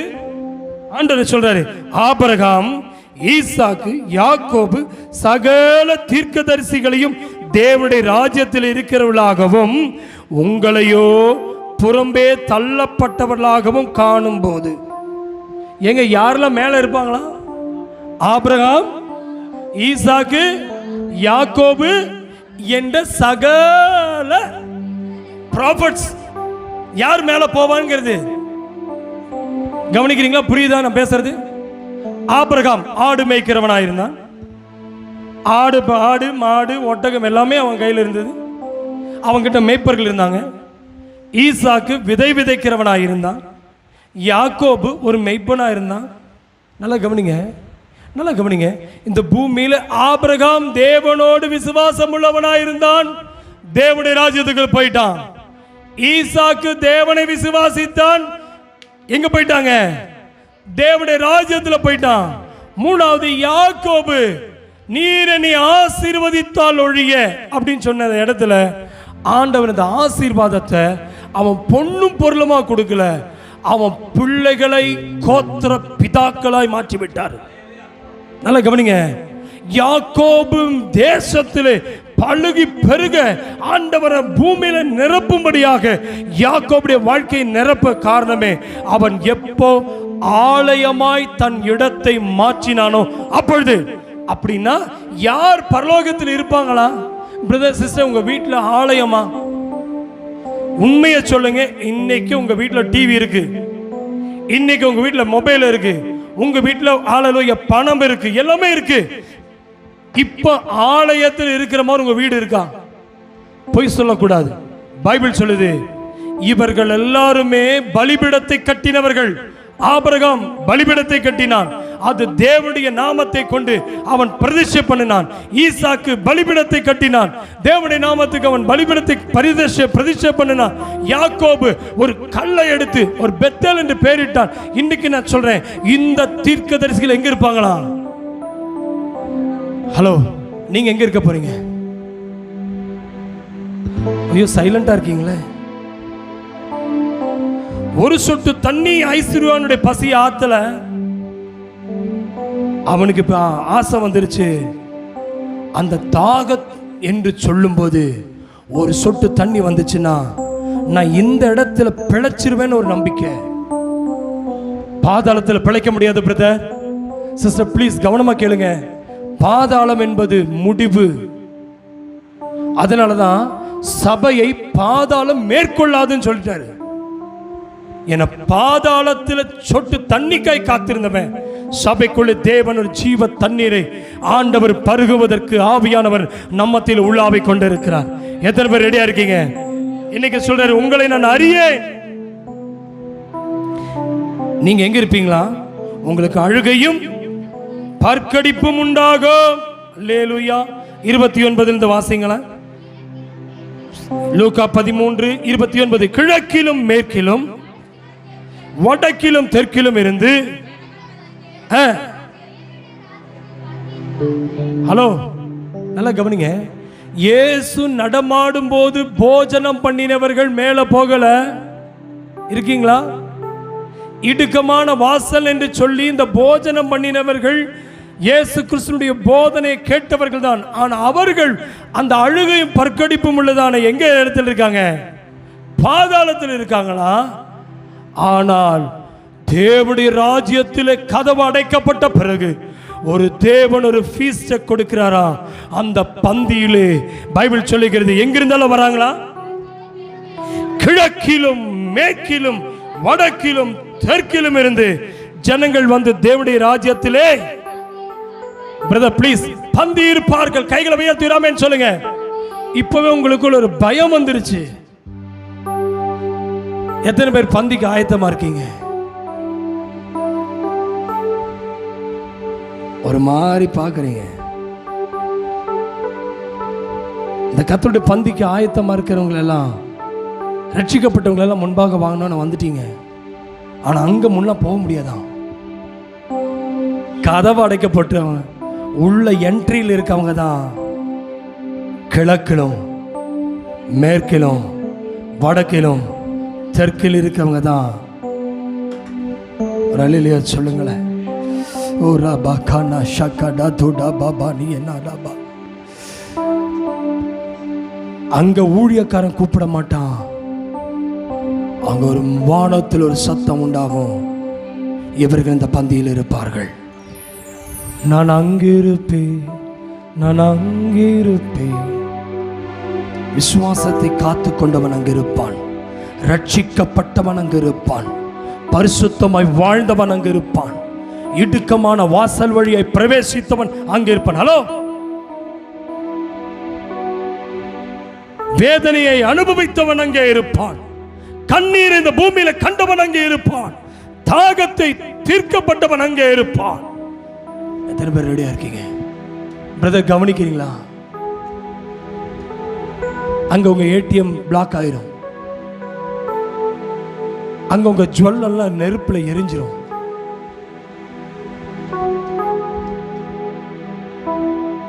ஆண்டவர் சொல்றாரு, ஆபிரகாம், ஈசாக்கு, யாக்கோபு சகல தீர்க்கதரிசிகளையும் தேவனுடைய ராஜ்யத்தில் இருக்கிறவர்களாகவும் உங்களையோ புறம்பே தள்ளப்பட்டவர்களாகவும் காணும் போது. எங்க யாரெல்லாம் மேல இருப்பாங்களா? ஆபிரகாம், ஈசாக்கு, யாக்கோபு என்ற சகல ப்ராஃபட்ஸ் யார் மேல போவாங்கிறது கவனிக்கிறீங்களா? புரியுதா நான் பேசுறது? ஆபிரகாம் ஆடு மேய்க்கிறவனாயிருந்தான். ஆடு மாடு ஒட்டகம் எல்லாமே அவன் கையில் இருந்தது. அவங்கிட்ட மேய்ப்பர்கள் இருந்தாங்க. ஈசாக்கு விதை விதைக்கிறவனாயிருந்தான். யாக்கோபு ஒரு மெய்ப்பனா இருந்தான். நல்லா கவனிங்க, நல்லா கவனிங்க. இந்த பூமியில ஆபிரகாம் தேவனோடு விசுவாசம் உள்ளவனாயிருந்தான். தேவனுடைய ராஜ்யத்துக்கு போயிட்டான். ஈசாக்கு தேவனை விசுவாசித்தான். எங்க போயிட்டாங்க? தேவனுடைய ராஜ்யத்தில் போயிட்டான். மூணாவது யாக்கோபு, நீர் என்னை ஆசீர்வதித்தால் ஒழிய அப்படின்னு சொன்ன இடத்துல ஆண்டவன் அந்த ஆசீர்வாதத்தை அவன் பொண்ணும் பொருளுமா கொடுக்கல, அவன் பிள்ளைகளை கோத்திர பிதாக்களாய் மாற்றி விட்டார். நல்லா கவனிங்க. யாக்கோபும் தேசத்திலே பழுகி பெருக ஆண்டவரை பூமியில நிரப்பும்படியாக யாக்கோபுடைய வாழ்க்கையை நிரப்ப காரணமே அவன் எப்போ ஆலயமாய் தன் இடத்தை மாற்றினானோ அப்பொழுது. அப்படின்னா யார் பரலோகத்தில் இருப்பாங்களா? பிரதர் சிஸ்டர், உங்க வீட்டில் ஆலயமா? உண்மையை சொல்லுங்க. இன்னைக்கு உங்க வீட்டில் டிவி இருக்கு, இன்னைக்கு உங்க வீட்டில் மொபைல் இருக்கு, உங்க வீட்டில் ஆலய பணம் இருக்கு, எல்லாமே இருக்கு. இப்ப ஆலயத்தில் இருக்கிற மாதிரி உங்க வீடு இருக்கா? பொய் சொல்லக்கூடாது. பைபிள் சொல்லுது, இவர்கள் எல்லாருமே பலிபீடத்தை கட்டினவர்கள். ஆபிரகாம் பலிபீடத்தை கட்டினான், அது தேவனுடைய நாமத்தை கொண்டு அவன் பிரதிஷ்டை பண்ணினான். ஈசாக்கு பலிபீடத்தை கட்டினான், தேவனுடைய நாமத்துக்கு அவன் பலிபீடத்தை பிரதிஷ்டை பண்ணினான். யாக்கோபு ஒரு கல்லை எடுத்து ஒரு பெத்தேல் என்று பெயரிட்டான். இன்னைக்கு நான் சொல்றேன், இந்த தீர்க்கதரிசிகள் எங்க இருப்பாங்களா? ஹலோ, நீங்க எங்க இருக்க போறீங்க? ஐயோ, சைலண்டா இருக்கீங்களே. ஒரு சொட்டு தண்ணி ஐஸ்வர்யானுடைய பசி ஆத்தல. அவனுக்கு இப்ப ஆசை வந்துருச்சு. அந்த தாக என்று சொல்லும்போது ஒரு சொட்டு தண்ணி வந்துச்சுன்னா நான் இந்த இடத்துல பிழைச்சிருவேன்னு ஒரு நம்பிக்கை. பாதாளத்தில் பிழைக்க முடியாது பிரதர் சிஸ்டர், ப்ளீஸ் கவனமா கேளுங்க. பாதாளம் என்பது முடிவு. அதனாலதான் சபையை பாதாளம் மேற்கொள்ளாதுன்னு சொல்லிட்டாரு. என பாதாளத்தில் சொட்டு தண்ணிக்காய் காத்திருந்தவன் சபைக்குள்ளே தேவன் ஒரு ஜீவ தண்ணீரை ஆண்டவர் பருகுவதற்கு ஆவியானவர் நம்மத்தில் உள்ளாவை கொண்டிருக்கிறார். எத்தனை பேர் ரெடியா இருக்கீங்க? இன்னைக்கு சொல்றாரு, உங்களை நான் அறியேன். நீங்க எங்க இருப்பீங்களா? உங்களுக்கு அழுகையும் பற்கடிப்பும் உண்டாகும். அல்லேலூயா. 29 இந்த வாசிங்களா? லூக்கா 13:29. கிழக்கிலும் மேற்கிலும் வடக்கிலும் தெற்கிலும் இருந்து. ஹலோ, நல்லா கவனிங்க. இயேசு நடமாடும் போது போஜனம் பண்ணினவர்கள் மேல போகல. இருக்கீங்களா? இடுக்கமான வாசல் என்று சொல்லி இந்த போஜனம் பண்ணினவர்கள் இயேசு கிறிஸ்துவினுடைய போதனை கேட்டவர்கள் தான். ஆனால் அவர்கள் அந்த அழுகையும் பற்கடிப்பும் உள்ளதான எங்க இடத்துல இருக்காங்க? பாதாளத்தில் இருக்காங்களா? ஆனால் தேவனுடைய ராஜ்யத்திலே கதவு அடைக்கப்பட்ட பிறகு ஒரு தேவன் ஒரு ஃபீஸ்ட் கொடுக்கிறாரா? அந்த பந்தியிலே பைபிள் சொல்லுகிறது, எங்கிருந்தாலும் வராங்களா? கிழக்கிலும் மேற்கிலும் வடக்கிலும் தெற்கிலும் இருந்து ஜனங்கள் வந்து தேவனுடைய ராஜ்யத்திலே பிரதர் ப்ளீஸ் பந்தி இருப்பார்கள். கைகளை உயர்த்தி ஆமென் சொல்லுங்க. இப்பவே உங்களுக்குள்ள ஒரு பயம் வந்துருச்சு. எத்தனை பேர் பந்திக்கு ஆயத்தமா இருக்கீங்க? ஒரு மாதிரி பாக்குறீங்க. இந்த கர்த்தருடைய பந்திக்கு ஆயத்தமா இருக்கிறவங்க எல்லாம், ரட்சிக்கப்பட்டவங்க எல்லாம் முன்பாக வாங்கணும்னு வந்துட்டீங்க. ஆனா அங்க முன்ன போக முடியாதான். கதவு அடைக்கப்பட்டவங்க உள்ள என்ட்ரியில் இருக்கவங்க தான் கிழக்கிலும் மேற்கிலும் வடக்கிலும் தெற்கில் இருக்கவங்க தான். ஒரு அல்லேலூயா சொல்லுங்களேன். ஓ ரபா கானா ஷக்கடா துடா பாபா நீ என்னடா. அங்க ஊழியக்காரன் கூப்பிட மாட்டான். அங்க ஒரு வானத்தில் ஒரு சத்தம் உண்டாகும். இவர்கள் இந்த பந்தியில் இருப்பார்கள். நான் அங்கிருப்பேன், நான் அங்கிருப்பேன். விசுவாசத்தை காத்து கொண்டவன் அங்கிருப்பான். ரட்சிக்கப்பட்டவன் அங்கிருப்பான். பரிசுத்தமாய் வாழ்ந்தவன் அங்கிருப்பான். இடுக்கமான வாசல் வழியை பிரவேசித்தவன் அங்கிருப்பான். ஹலோ, வேதனையை அனுபவித்தவன் அங்கே இருப்பான். கண்ணீர் இந்த பூமியில கண்டவன் அங்கே இருப்பான். தாகத்தை தீர்க்கப்பட்டவன் அங்கே இருப்பான். எத்தனை பேர் ரெடியா இருக்கீங்க? பிரதர் கவனிக்கிறீங்களா? அங்க உங்க ஏடிஎம் பிளாக் ஆயிரும். அங்க உங்க ஜுவல் எல்லாம் நெருப்புல எரிஞ்சிரும்.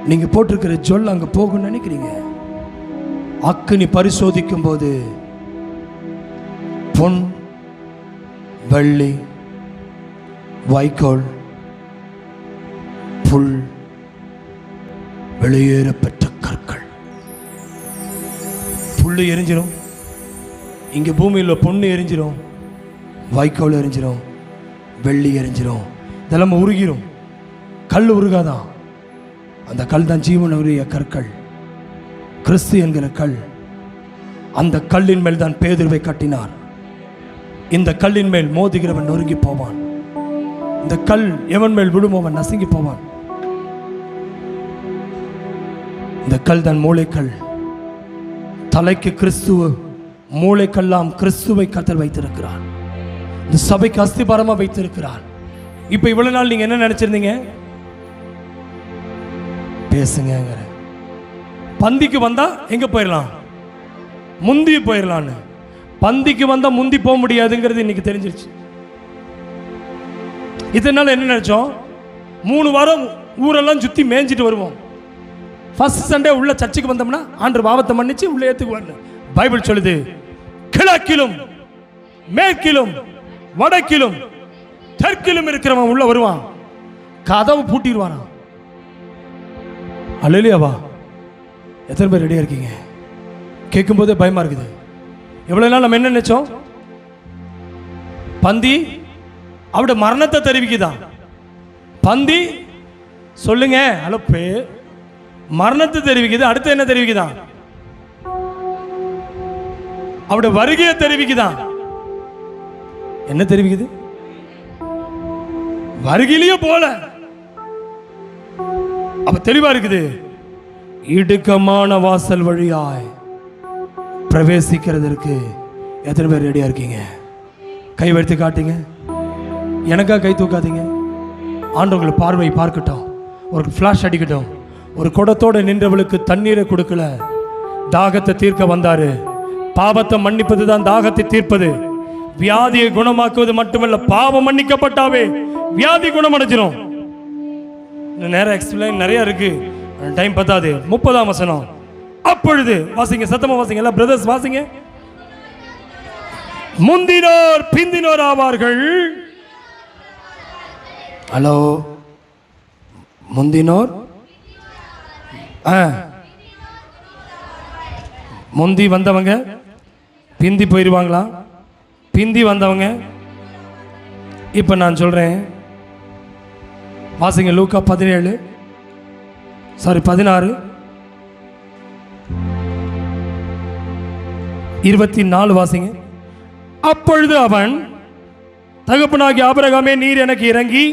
நீங்க போட்டிருக்கிற ஜுவல் அங்க போகும் நினைக்கிறீங்க. அக்கினி பரிசோதிக்கும் போது பொன், வெள்ளி, வைக்கோல், புல், வெளியேறப்பட்ட கற்கள், புல்லு எரிஞ்சிரும். இங்க பூமியில் பொண்ணு எரிஞ்சிரும், வைக்கோல் எரிஞ்சிரும், வெள்ளி எரிஞ்சிரும். இதெல்லாம் உருகிரும். கல் உருகாதான். அந்த கல் தான் ஜீவன் உரிய கற்கள், கிறிஸ்து என்கிற கல். அந்த கல்லின் மேல் தான் பேதுருவை கட்டினார். இந்த கல்லின் மேல் மோதுகிறவன் நொறுங்கி போவான். இந்த கல் எவன் மேல் விழுமவன் நசுங்கி போவான். இந்த கல் தான் மூளைக்கல். தலைக்கு கிறிஸ்துவ, மூளைக்கெல்லாம் கிறிஸ்துவை கர்த்தர் வைத்திருக்கிறார். இந்த சபைக்கு அஸ்திபாரமா வைத்திருக்கிறார். இப்ப இவ்வளவு நாள் நீங்க என்ன நினைச்சிருந்தீங்க? பேசுங்க. பந்திக்கு வந்தா எங்க போயிடலாம்? முந்தி போயிடலான்னு. பந்திக்கு வந்தா முந்தி போக முடியாதுங்கிறது இன்னைக்கு தெரிஞ்சிருச்சு. இதனால என்ன நினைச்சோம்? 3 வாரம் ஊரெல்லாம் சுத்தி மேய்ஞ்சிட்டு வருவோம். ஃபர்ஸ்ட் சண்டே உள்ள சர்ச்சுக்கு வந்தோம்னா ஆண்டவர் பாவத்தை மன்னிச்சு உள்ள ஏத்துக்குவார். பைபிள் சொல்லுது, கிழக்கிலும் மேற்கிலும் வடக்கிலும் தெற்கிலும் இருக்கிறவன் உள்ள வருவான். கதவு பூட்டிடுவானா? அல்லேலூயாவா? எத்தனை பேர் ரெடியா இருக்கீங்க? கேட்கும் போதே பயமா இருக்குது. எவ்வளவு நாள் நம்ம என்ன நினைச்சோம்? பந்தி அவட மரணத்தை தெரிவிக்குதான். பந்தி சொல்லுங்க, அலப்பே மரணத்தை தெரிவிக்குது. அடுத்து என்ன தெரிவிக்குதான்? அவட வருகையை தெரிவிக்குதான். என்ன தெரிவிக்குது? வருகையிலேயே போல. அப்ப தெளிவா இருக்குது. இடுக்கமான வாசல் வழியாய் பிரவேசிக்கிறதுக்கு எத்தனை பேர் ரெடியா இருக்கீங்க? கை வைத்து காட்டுங்க. எனக்கா கை தூக்காதீங்க. ஆண்டவங்களை பார்வை பார்க்கட்டும். ஒரு ஃபிளாஷ் அடிக்கட்டும். ஒரு குடத்தோட நின்றவளுக்கு தண்ணீரை கொடுக்கல, தாகத்தை தீர்க்க வந்தாரு. பாவத்தை மன்னிப்பது தான் தாகத்தை தீர்ப்பது. வியாதியை குணமாக்குவது மட்டுமல்ல, பாவம் மன்னிக்கப்பட்டாவே வியாதி குணமடைஞ்சிடும். நேரம் எக்ஸ்பிளைன் நிறைய இருக்கு, டைம் பத்தாது. 30ஆம் வசனம். அப்பொழுது வாசிங்க, சத்தமா வாசிங்க எல்லாம் பிரதர்ஸ் வாசிங்க. முந்தினோர் பிந்தினோர் ஆவார்கள். ஹலோ, முந்தினோர் முந்தி வந்தவங்க பிந்தி போயிடுவாங்களா? பிந்தி வந்தவங்க இப்ப நான் சொல்றேன், வாசிங்க. லூக்கா 16 16 24 வாசிங்க. அப்பொழுது அவன், தகப்பனாகிய ஆபிரகாமே, நீர் எனக்கு இறங்கி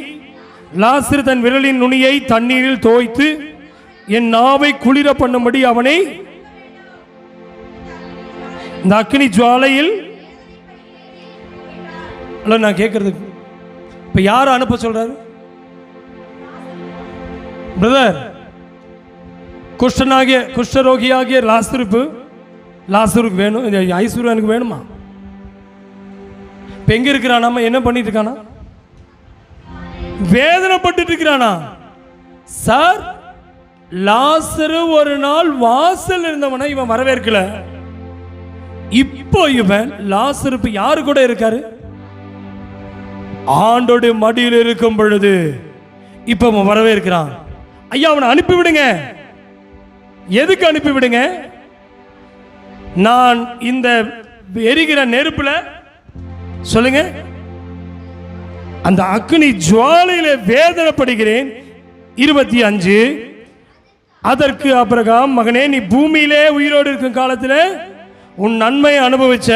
லாசரு தன் விரலின் நுனியை தண்ணீரில் தோய்த்து என் நாவை குளிர பண்ணும்படி அவனை இந்த அக்கினி ஜுவாலையில். நான் கேட்கறது, இப்ப யார அனுப்ப சொல்றாரு பிரதர்? குஷ்டரோகியாகிய லாசருக்கு வேணும், ஐஸ்வர்யனுக்கு வேணுமா? இப்ப எங்க இருக்கிறானா? என்ன பண்ணிட்டு இருக்கானா? வேதனைப்பட்டு இருக்கிறானா? சார், லாசரு ஒரு நாள் வாசல் இருந்தவனை இவன் வரவேற்கல. இப்போ இவன் லாசரு யாரு கூட இருக்காரு? ஆண்டோட மடியில் இருக்கும் பொழுது இப்ப அவன் வரவேற்கிறான். ஐயா, அவனை அனுப்பிவிடுங்க. எதுக்கு அனுப்பிவிடுங்க? நான் இந்த எரிகிற நெருப்புல, சொல்லுங்க, அந்த அக்னி ஜுவாலையில வேதனைப்படுகிறேன். 25. அதற்கு ஆபிரகாம், மகனே, நீ பூமியிலே உயிரோடு இருக்கும் காலத்தில் உன் நன்மையை அனுபவிச்ச,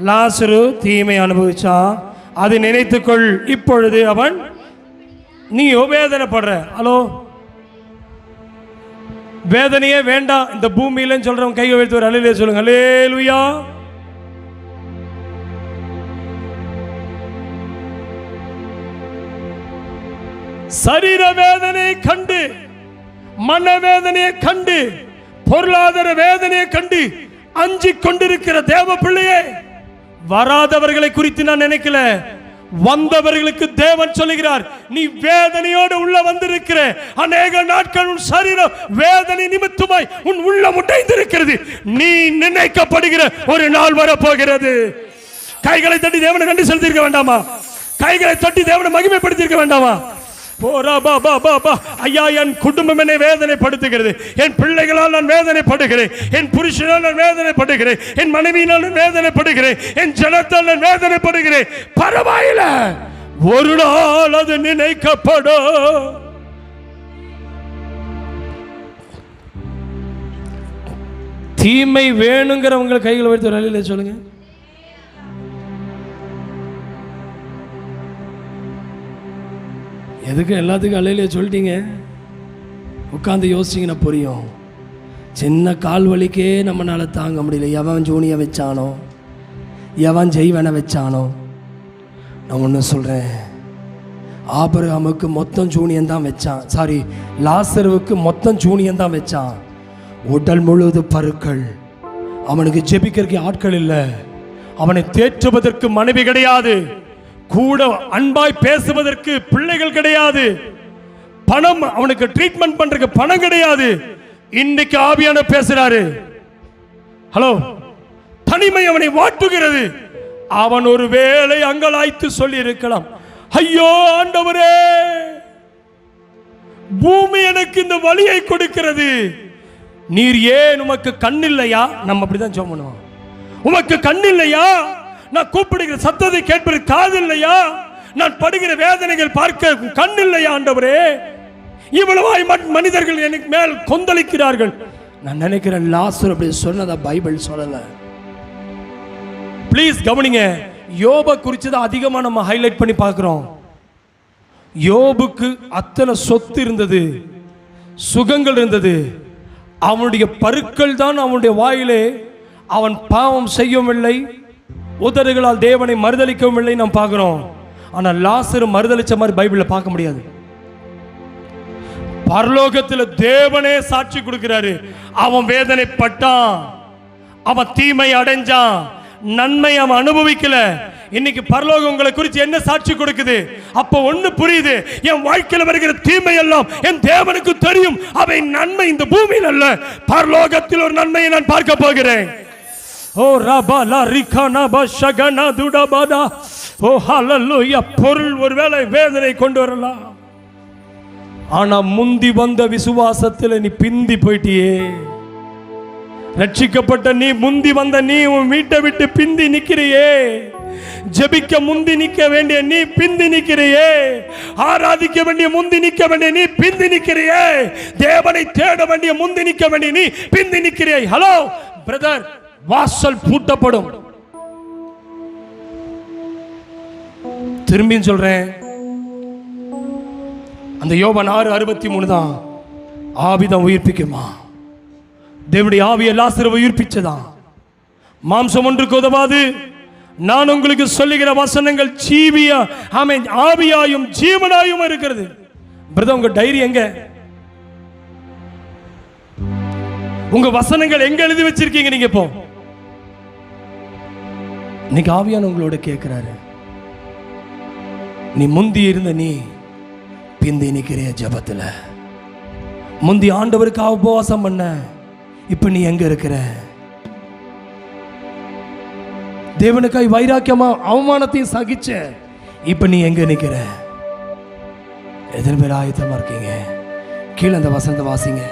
லாசரு தீமை அனுபவிச்சான், அதை நினைத்துக்கொள். இப்பொழுது அவன், நீ வேதனைப்படுற. ஹலோ, வேதனையே வேண்டாம் இந்த பூமியில சொல்றவன் கையை வைத்து ஒரு அல்லேலூயா சொல்லுங்க. அல்லேலூயா. சரீர வேதனையை கண்டு, மனவேதனையை கண்டு, பொருளாதார வேதனையை கண்டு அஞ்சிக் கொண்டிருக்கிற தேவ பிள்ளையே, வராதவர்களை குறித்து நான் நினைக்கல, வந்தவர்களுக்கு தேவன் சொல்லுகிறார், நீ வேதனையோடு உள்ள வந்திருக்கிற, அநேக நாட்கள் உன் சரீரம் வேதனை நிமித்தமாய் உன் உள்ளம் உடைந்திருக்கிறது. நீ நினைக்கப்படுகிற ஒரு நாள் வரப்போகிறது. கைகளை தட்டி தேவனை கண்டு செலுத்தியிருக்க வேண்டாமா? கைகளை தட்டி தேவனை மகிமைப்படுத்தியிருக்க வேண்டாமா? ஐயா, என் குடும்பம் என்னை வேதனைப்படுத்துகிறது, என் பிள்ளைகளால் நான் வேதனைப்படுகிறேன், என் புருஷனால் நான் வேதனைப்படுகிறேன், என் மனைவியினால் நான் வேதனைப்படுகிறேன், என் ஜனத்தால் நான் வேதனைப்படுகிறேன். பரவாயில்ல, ஒரு நாள் அது நினைக்கப்படும். தீமை வேணுங்கிறவங்க கைகளை வைத்து வழியில சொல்லுங்க. எதுக்கு எல்லாத்துக்கும் அலையிலே சொல்லிட்டீங்க? உட்காந்து யோசிச்சிங்கன்னா புரியும். சின்ன கால் வலிக்கே நம்மளால தாங்க முடியல. எவன் ஜூனியை வச்சானோ, எவன் ஜெய்வனை வச்சானோ. நான் ஒன்று சொல்கிறேன், ஆபிரகாமுக்கு மொத்தம் ஜூனியன் தான் வச்சான். சாரி, லாசருவுக்கு மொத்தம் ஜூனியன் தான் வச்சான். உடல் முழுவது பருக்கள். அவனுக்கு ஜெபிக்கிறதுக்கு ஆட்கள் இல்லை, அவனை தேற்றுவதற்கு மனைவி கிடையாது, கூட அன்பாய் பேசுவதற்கு பிள்ளைகள் கிடையாது, பணம் அவனுக்கு ட்ரீட்மெண்ட் பண்றதுக்கு பணம் கிடையாது. இன்னைக்கு ஆவியான பேசுறாரு. ஹலோ, தனிமை அவனை வாட்டுகிறது. அவன் ஒரு வேளை அங்கலாய்த்து சொல்லி இருக்கலாம், ஐயோ ஆண்டவரே, பூமி எனக்கு இந்த வலியை கொடுக்கிறது, நீர் ஏன் உமக்கு கண் இல்லையா? நம்ம அப்படிதான் ஜெபம் பண்ணுவோம். உமக்கு கண் இல்லையா? நான் கூப்பிடுகிற சத்தத்தை கேட்பது காது இல்லையா? நான் படுகிற வேதனைகள் பார்க்க கண் இல்லையா ஆண்டவரே? இவ்வளவாய் மனிதர்கள் எனக்கு மேல் கொந்தளிக்கிறார்கள். நான் நினைக்கிறேன் லாசரு அப்படி சொன்னதா பைபிள் சொல்லல. ப்ளீஸ் கவனிங்க. யோபை குறித்து தான் அதிகமாக நம்ம ஹைலைட் பண்ணி பார்க்கிறோம். யோபுக்கு அத்தனை சொத்து இருந்தது, சுகங்கள் இருந்தது. அவனுடைய பருக்கள் தான் அவனுடைய வாயிலே. அவன் பாவம் செய்யவில்லை, உதடுகளால் தேவனை மறுதலிக்கவும் இல்லை நாம் பார்க்கிறோம். ஆனால் லாசரு மறுதலிச்ச மாதிரி பைபிளில் பார்க்க முடியாது. பரலோகத்தில் தேவனே சாட்சி கொடுக்கிறாரு. அவன் வேதனைப்பட்டான், அவன் தீமை அடைஞ்சான், நன்மை அவன் அனுபவிக்கல. இன்னைக்கு பரலோகம் உங்களை குறித்து என்ன சாட்சி கொடுக்குது? அப்போ ஒண்ணு புரியுது, என் வாழ்க்கையில் வருகிற தீமை எல்லாம் என் தேவனுக்கு தெரியும். அவை நன்மை இந்த பூமியில் அல்ல, பரலோகத்தில் ஒரு நன்மையை நான் பார்க்க போகிறேன். ஓ ரபாலா ரிகானா பஷகனா துடபாடா. ஓ ஹல்லேலூயா. பொருள் ஒருவேளை வேதனை கொண்டு வரலாம், ஆனா முந்தி வந்த விசுவாசத்தில் நீ பிந்தி போயிட்டியே. ரட்சிக்கப்பட்ட நீ, முந்தி வந்த நீ உன் வீட்டை விட்டு பிந்தி நிக்கிறியே. ஜெபிக்க முந்தி நிக்க வேண்டிய நீ பிந்தி நிக்கிறியே. ஆராதிக்க வேண்டிய முந்தி நிக்க வேண்டிய நீ பிந்தி நிக்கிறியே. தேவனை தேட வேண்டிய முந்தி நிக்க வேண்டிய நீ பிந்தி நிக்கிறியே. ஹலோ பிரதர், வாசல் பூட்டப்படும். திரும்பியும் சொல்றேன், அந்த யோவான் 6:63 தான். ஆவிதான் உயிர்ப்பிக்குமா? தேவனுடைய ஆவியை லாசருவை உயிர்ப்பிச்சதான். மாம்சம் ஒன்றுக்கு உதவாது. நான் உங்களுக்கு சொல்லுகிற வசனங்கள் ஜீவியா ஆமென் ஆவியாயும் ஜீவனாயும் இருக்கிறது. பிரதர், உங்க டைரி எங்க? உங்க வசனங்கள் எங்க எழுதி வச்சிருக்கீங்க? நீங்க இப்போ இன்னைக்கு ஆவியான உங்களோட கேட்கிறாரு, நீ முந்தி இருந்த நீ பிந்தி நிக்கிற ஜபத்துல, முந்தி ஆண்டவருக்கு உபவாசம் பண்ண, இப்ப நீ எங்க இருக்கிற? தேவனுக்காய் வைராக்கியமா அவமானத்தையும் சகிச்ச, இப்ப நீ எங்க நிக்கிற? எத்தனை பேர் ஆயத்தமா இருக்கீங்க? கீழே அந்த வசனத்தை வாசிங்க.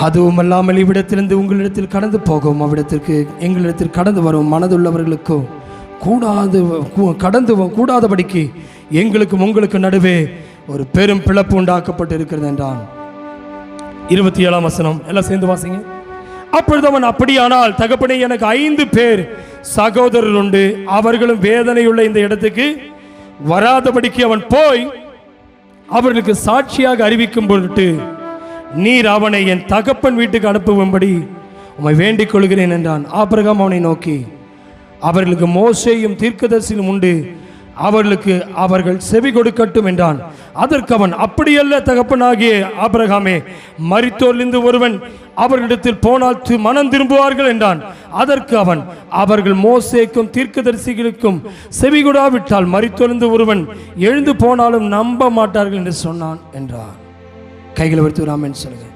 அதுவும் அல்லாமல் இவ்விடத்திலிருந்து உங்களிடத்தில் கடந்து போகும், அவ்விடத்திற்கு எங்களிடத்தில் கடந்து வரும் மனதுள்ளவர்களுக்கும் கூடாதபடிக்கு எங்களுக்கும் உங்களுக்கு நடுவே ஒரு பெரும் பிளப்பு உண்டாக்கப்பட்டு இருக்கிறது என்றான். 27ஆம் வசனம் எல்லாம் சேர்ந்து வாசிங்க. அப்பொழுது அவன், அப்படியானால் தகப்பனே, எனக்கு 5 பேர் சகோதரர் உண்டு, அவர்களும் வேதனையுள்ள இந்த இடத்துக்கு வராதபடிக்கு அவன் போய் அவர்களுக்கு சாட்சியாக அறிவிக்கும் பொருட்டு நீர் அவனை என் தகப்பன் வீட்டுக்கு அனுப்பும்படி உம்மை வேண்டிக் கொள்கிறேன் என்றான். ஆபிரகாம் அவனை நோக்கி, அவர்களுக்கு மோசேயும் தீர்க்கதரிசியும் உண்டு, அவர்களுக்கு அவர்கள் செவி கொடுக்கட்டும் என்றான். அதற்கு அவன், அப்படியல்ல தகப்பனாகிய ஆபிரகாமே, மரித்தோரிலிருந்து ஒருவன் அவர்களிடத்தில் போனால் மனம் திரும்புவார்கள் என்றான். அதற்கு அவன், அவர்கள் மோசேக்கும் தீர்க்கதரிசிகளுக்கும் செவி கொடாவிட்டால் மரித்தோரிலிருந்து ஒருவன் எழுந்து போனாலும் நம்ப மாட்டார்கள் என்று சொன்னான் என்றார். கைகளை வைத்து ராமன் சொல்லுங்க.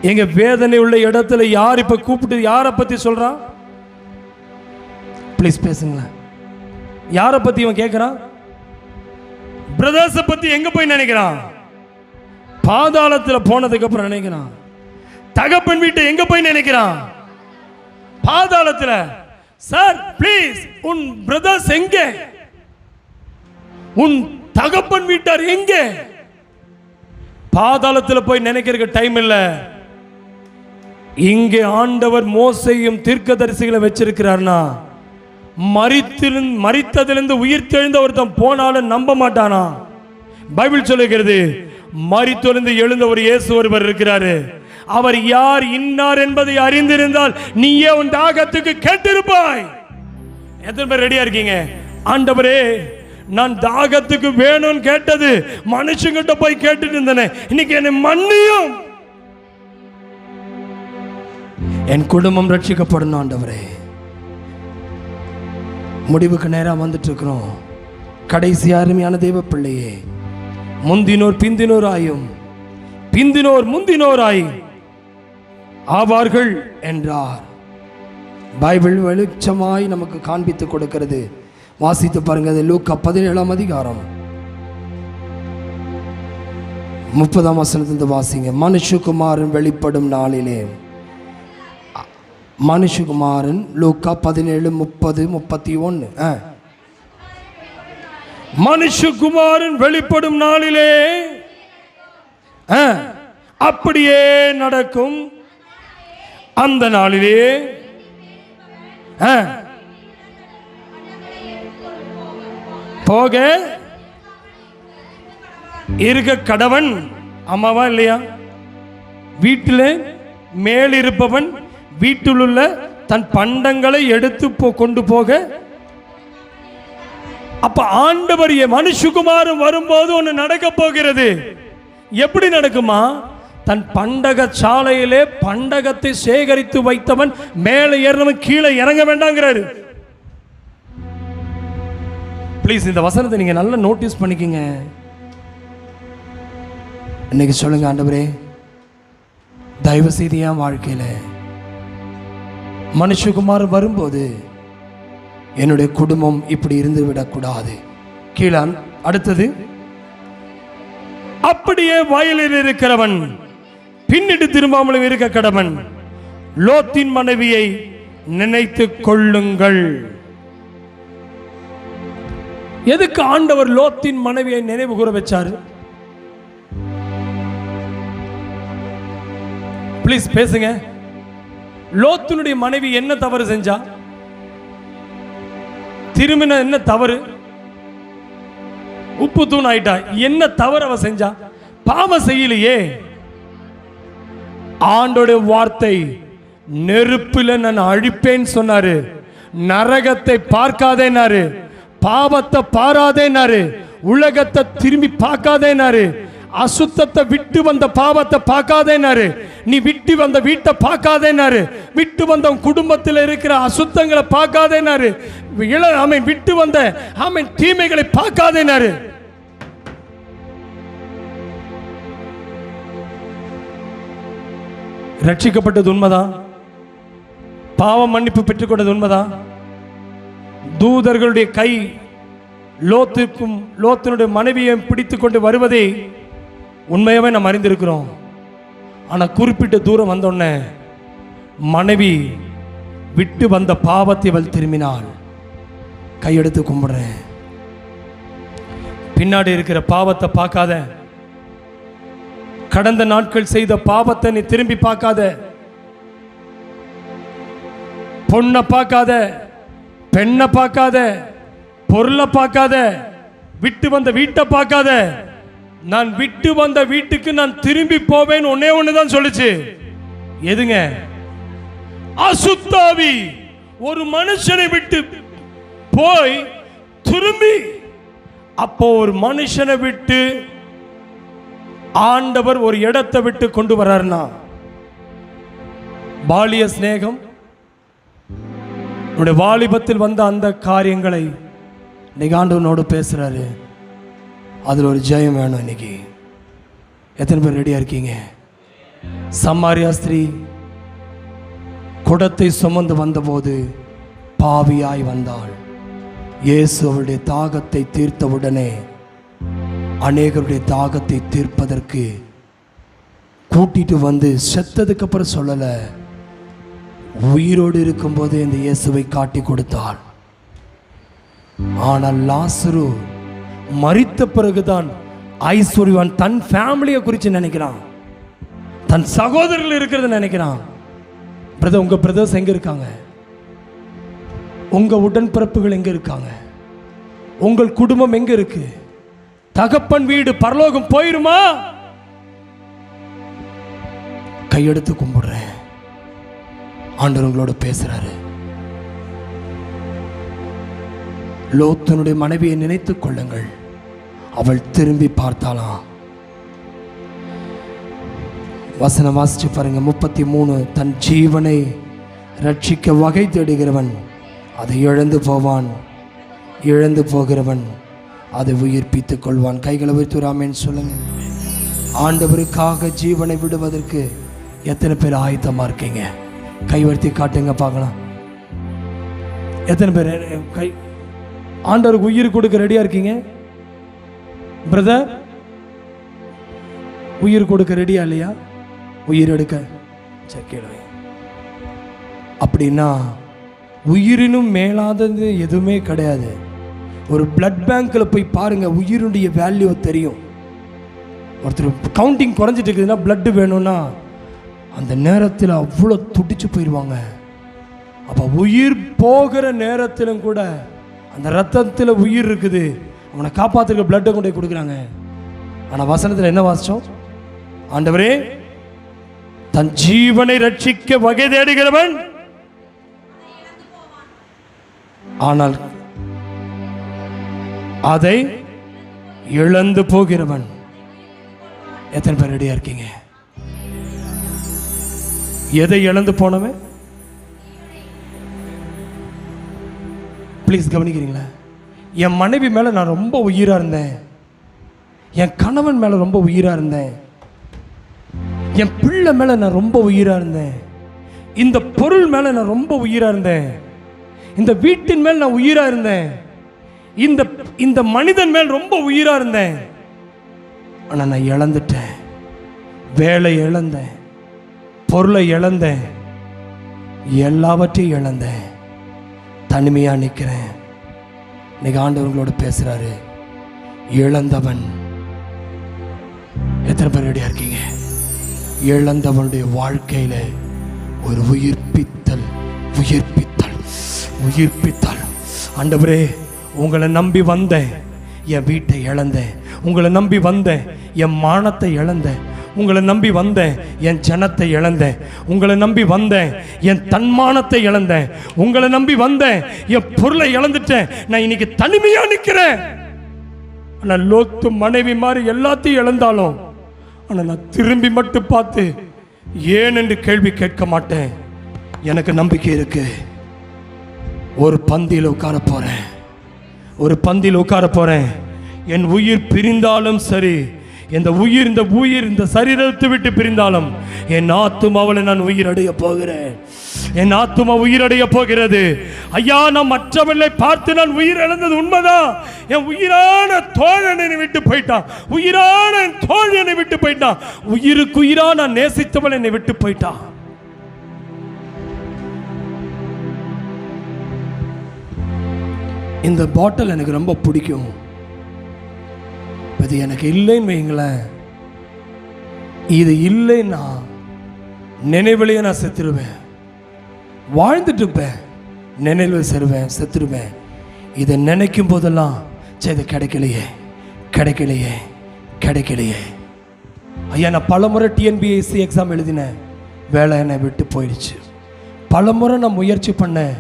எங்க வேதனை உள்ள இடத்துல யார் இப்ப கூப்பிட்டு யாரை பத்தி சொல்றான்? ப்ளீஸ் பேசுங்களேன். யாரை பத்தி இவன் கேட்கிறான்? பிரதர்ஸை பத்தி எங்க போய் நினைக்கிறான்? பாதாளத்தில் போனதுக்கு அப்புறம் நினைக்கிறான். தகப்பன் வீட்டை எங்க போய் நினைக்கிறான்? பாதாளத்தில். சார் ப்ளீஸ், உன் பிரதர்ஸ் எங்கே? உன் தகப்பன் வீட்டார் எங்கே? பாதாளத்தில் போய் நினைக்கிற டைம் இல்லை. இங்கே ஆண்டவர் மோசையும் தீர்க்கதரிசிகளை வச்சிருக்கிறார்னா, மரித்ததிலிருந்து உயிர் தெழுந்த ஒருத்தன் போனாலும் நம்ப மாட்டானா? பைபிள் சொல்லுகிறது, மரித்தொழிந்து எழுந்த ஒரு இயேசு ஒருவர் இருக்கிறாரு. அவர் யார் இன்னார் என்பதை அறிந்திருந்தால் நீயே உன் தாகத்துக்கு கேட்டிருப்பாய். எத்தனை பேர் ரெடியா இருக்கீங்க? ஆண்டவரே, நான் தாகத்துக்கு வேணும்னு கேட்டது மனுஷங்கிட்ட போய் கேட்டுட்டு இருந்தேன், இன்னைக்கு என்னை மன்னியும், என் குடும்பம் ரட்சிக்கப்படணும் ஆண்டவரே. முடிவுக்கு நேரம் வந்துட்டு இருக்கிறோம். கடைசி அருமையான தேவ பிள்ளையே, முந்தினோர் பிந்தினோர் ஆயும் பிந்தினோர் முந்தினோராய் ஆவார்கள் என்றார். பைபிள் வெளிச்சமாய் நமக்கு காண்பித்து கொடுக்கிறது. வாசித்து பாருங்க. அது லூக்கா 17ஆம் அதிகாரம் 30ஆம் வசனத்திலிருந்து வாசிங்க. மனுஷகுமாரன் வெளிப்படும் நாளிலே, மனுஷகுமாரன் லூக்கா 17, 30, 31. மனுஷகுமாரன் வெளிப்படும் நாளிலே அப்படியே நடக்கும். அந்த நாளிலே போக இருக்க கடவன். அம்மாவா இல்லையா? வீட்டில் மேலிருப்பவன் வீட்டில் உள்ள தன் பண்டங்களை எடுத்து கொண்டு போக. அப்ப ஆண்டவர் மனுஷகுமாரன் வரும்போது ஒன்று நடக்க போகிறது. எப்படி நடக்குமா? தன் பண்டக சாலையிலே பண்டகத்தை சேகரித்து வைத்தவன் மேலே ஏறவன் கீழே இறங்க வேண்டாங்கிறாரு. ப்ளீஸ் இந்த வசனத்தை நீங்க நல்லா நோட்டீஸ் பண்ணிக்கங்க. இன்னைக்கு சொல்லுங்க, ஆண்டவரே, தயவு செய்து என் வாழ்க்கையில மனுஷகுமார் வரும்போது என்னுடைய குடும்பம் இப்படி இருந்து விடக்கூடாது. கீழே அடுத்தது, அப்படியே வயலில் இருக்கிறவன் பின்னிட்டு திரும்பாமலும் இருக்க கடவன். லோத்தின் மனைவியை நினைத்துக் கொள்ளுங்கள். எதுக்கு ஆண்டவர் லோத்தின் மனைவியை நினைவு கூற வச்சாரு? ப்ளீஸ் பேசுங்க. லோத்துனுடைய மனைவி என்ன தவறு செஞ்சா? திரும்பின என்ன தவறு? உப்பு தூண் ஆயிட்டா. என்ன தவறு அவ செஞ்சா? பாவம் செய்யலையே. ஆண்டோடைய வார்த்தை, நெருப்புல நான் அழிப்பேன்னு சொன்னாரு. நரகத்தை பார்க்காதேனாரு, பாவத்தை பாராதேனாரு, உலகத்தை திரும்பி பார்க்காதேனாரு, அசுத்தத்தை விட்டு வந்த பாவத்தை பார்க்காதேனாரு, நீ விட்டு வந்த வீட்டை பார்க்காதேனாரு, விட்டு வந்த குடும்பத்தில் இருக்கிற அசுத்தங்களை பார்க்காதேனாரு, ஆமென், விட்டு வந்த ஆமென் தீமைகளை பார்க்காதேனாரு. ரட்சிக்கப்பட்டது உண்மைதான், பாவ மன்னிப்பு பெற்றுக்கொண்டது உண்மைதான். தூதர்களுடைய கை லோத்துக்கும் லோத்தினுடைய மனைவியை பிடித்து கொண்டு வருவதை உண்மையாவே நாம் அறிந்திருக்கிறோம். ஆனா குறிப்பிட்ட தூரம் வந்தோடனே மனைவி விட்டு வந்த பாவத்தை அவள் திரும்பினாள். கையெடுத்து கும்பிடுறேன். பின்னாடி இருக்கிற பாவத்தை பார்க்காத, கடந்த நாட்கள் செய்த பாவத்தை நீ திரும்பி பார்க்காத, பொண்ணை பார்க்காத, பெண்ணை பார்க்காத, பொருளை பார்க்காத, விட்டு வந்த வீட்டை பார்க்காத. நான் விட்டு வந்த வீட்டுக்கு நான் திரும்பி போவேன் ஒன்னே ஒண்ணுதான் சொல்லுச்சு. எதுங்க? அசுத்தாவி ஒரு மனுஷனை விட்டு போய் திரும்பி, அப்போ ஒரு மனுஷனை விட்டு ஆண்டவர் ஒரு இடத்தை விட்டு கொண்டு வர்றாருன்னா, பாலிய சிநேகம், உன்னுடைய வாலிபத்தில் வந்த அந்த காரியங்களை இன்னைக்கு ஆண்டவனோடு பேசுறாரு. அதில் ஒரு ஜெயம் வேணும். இன்னைக்கு எத்தனை பேர் ரெடியா இருக்கீங்க? சமாரியா ஸ்திரீ குடத்தை சுமந்து வந்தபோது பாவியாய் வந்தாள். இயேசு அவருடைய தாகத்தை தீர்த்தவுடனே அநேகருடைய தாகத்தை தீர்ப்பதற்கு கூட்டிட்டு வந்து செத்ததுக்கு அப்புறம் சொல்லல, உயிரோடு இருக்கும்போதே இந்த இயேசுவை காட்டி கொடுத்தாள். ஆனால் லாசரு மரித்த பிறகுதான் ஐஸ்வர்யவான் தன் ஃபேமிலியை குறித்து நினைக்கிறான், தன் சகோதரர்கள் இருக்கிறத நினைக்கிறான். பிரதர், உங்க பிரதர்ஸ் எங்க இருக்காங்க? உங்க உடன்பிறப்புகள் எங்க இருக்காங்க? உங்கள் குடும்பம் எங்க இருக்கு? தகப்பன் வீடு பரலோகம் போயிருமா? கையெடுத்து கும்பிடுறேன். ஆண்டவர் உங்களோட பேசுறாரு. லோத்தனுடைய மனைவியை நினைத்துக் கொள்ளுங்கள். அவள் திரும்பி பார்த்தாளாம். வசனம் வாசிச்சு பாருங்க. 33. தன் ஜீவனை ரட்சிக்க வகை தேடுகிறவன் அதை இழந்து போவான், இழந்து போகிறவன் அதை உயிர்ப்பித்துக் கொள்வான். கைகளை உயர்த்தி ஆமென் சொல்லுங்க. ஆண்டவருக்காக ஜீவனை விடுவதற்கு எத்தனை பேர் ஆயத்தமா இருக்கீங்க? கைவர்த்தி காட்டுங்க பார்க்கலாம். எத்தனை பேர் கை ஆண்டவருக்கு உயிர் கொடுக்க ரெடியா இருக்கீங்க? பிரதர், உயிர் கொடுக்க ரெடியா இல்லையா? உயிர் எடுக்க கேள்வி. அப்படின்னா உயிரினும் மேலாதது எதுவுமே கிடையாது. ஒரு பிளட் பேங்க்ல போய் பாருங்க, உயிருடைய வேல்யூ தெரியும். ஒருத்தர் கவுண்டிங் குறைஞ்சிட்டு இருக்குதுன்னா பிளட் வேணும்னா அந்த நேரத்தில் அவ்வளோ துடிச்சு போயிடுவாங்க. அப்போ உயிர் போகிற நேரத்திலும் கூட அந்த ரத்தத்தில் உயிர் இருக்குது, அவனை காப்பாற்றுக்க பிளட்டை கொண்டு போய் கொடுக்குறாங்க. ஆனால் வசனத்தில் என்ன வாசிச்சோம்? ஆண்டவரே, தன் ஜீவனை ரட்சிக்க வகை தேடுகிறவன் ஆனால் அதை இழந்து போகிறவன். எத்தனை பேர் ரெடியா இருக்கீங்க? எதை இழந்து போனவன்? ப்ளீஸ் கவனிக்கிறீங்களா? என் மனைவி மேல நான் ரொம்ப உயிரா இருந்தேன், என் கணவன் மேல ரொம்ப உயிரா இருந்தேன், என் பிள்ளை மேல நான் ரொம்ப உயிரா இருந்தேன், இந்த பொருள் மேல நான் ரொம்ப உயிரா இருந்தேன், இந்த வீட்டின் மேல் நான் உயிரா இருந்தேன், இந்த மனிதன் மேல் ரொம்ப உயிரா இருந்தேன். ஆனா நான் இழந்துட்டேன். வேலை இழந்தேன், பொருளை இழந்தேன், எல்லாவற்றையும் இழந்தேன். தனிமையா நிற்கிறேன். இன்னைக்கு ஆண்டவர்களோடு பேசுறாரு. இழந்தவன். எத்தனை பேர் ரெடியா இருக்கீங்க? இழந்தவனுடைய வாழ்க்கையில ஒரு உயிர்ப்பித்தல். ஆண்டவரே, உங்களை நம்பி வந்தேன், என் வீட்டை இழந்தேன். உங்களை நம்பி வந்தேன், என் மானத்தை இழந்தேன். உங்களை நம்பி வந்தேன், என் ஜனத்தை இழந்தேன். உங்களை நம்பி வந்தேன், என் தன்மானத்தை இழந்தேன். உங்களை நம்பி வந்தேன், என் பொருளை இழந்துட்டேன். நான் இன்னைக்கு தனிமையா நிற்கிறேன். ஆனால் லோத்து மனைவி மாதிரி எல்லாத்தையும் இழந்தாலும், ஆனால் நான் திரும்பி மட்டும் பார்த்து ஏன் என்று கேள்வி கேட்க மாட்டேன். எனக்கு நம்பிக்கை இருக்கு. ஒரு பந்தியில் உட்கார போறேன். என் உயிர் பிரிந்தாலும் சரி, இந்த உயிர் இந்த சரீரத்தை விட்டு பிரிந்தாலும் என் ஆத்துமாவில் நான் உயிரடைய போகிறேன். என் ஆத்துமா உயிரடைய போகிறது. ஐயா, நான் மற்றவர்களை பார்த்து நான் உயிர் இழந்தது உண்மைதான். என் உயிரான தோழன் என்னை விட்டு போயிட்டான். உயிருக்கு உயிரா நான் நேசித்தவள் என்னை விட்டு போயிட்டான். இந்த பாட்டில் எனக்கு ரொம்ப பிடிக்கும். இது எனக்கு இல்லைன்னு வைங்களேன், இது இல்லைன்னா நினைவிலேயே நான் செத்துருவேன். வாழ்ந்துட்டு இருப்பேன், நினைவு செத்துருவேன். இதை நினைக்கும் போதெல்லாம் இது கிடைக்கலையே. ஐயா, நான் பலமுறை டிஎன்பிஎஸ்சி எக்ஸாம் எழுதினேன், வேலை என்னை விட்டு போயிடுச்சு. பலமுறை நான் முயற்சி பண்ணேன்,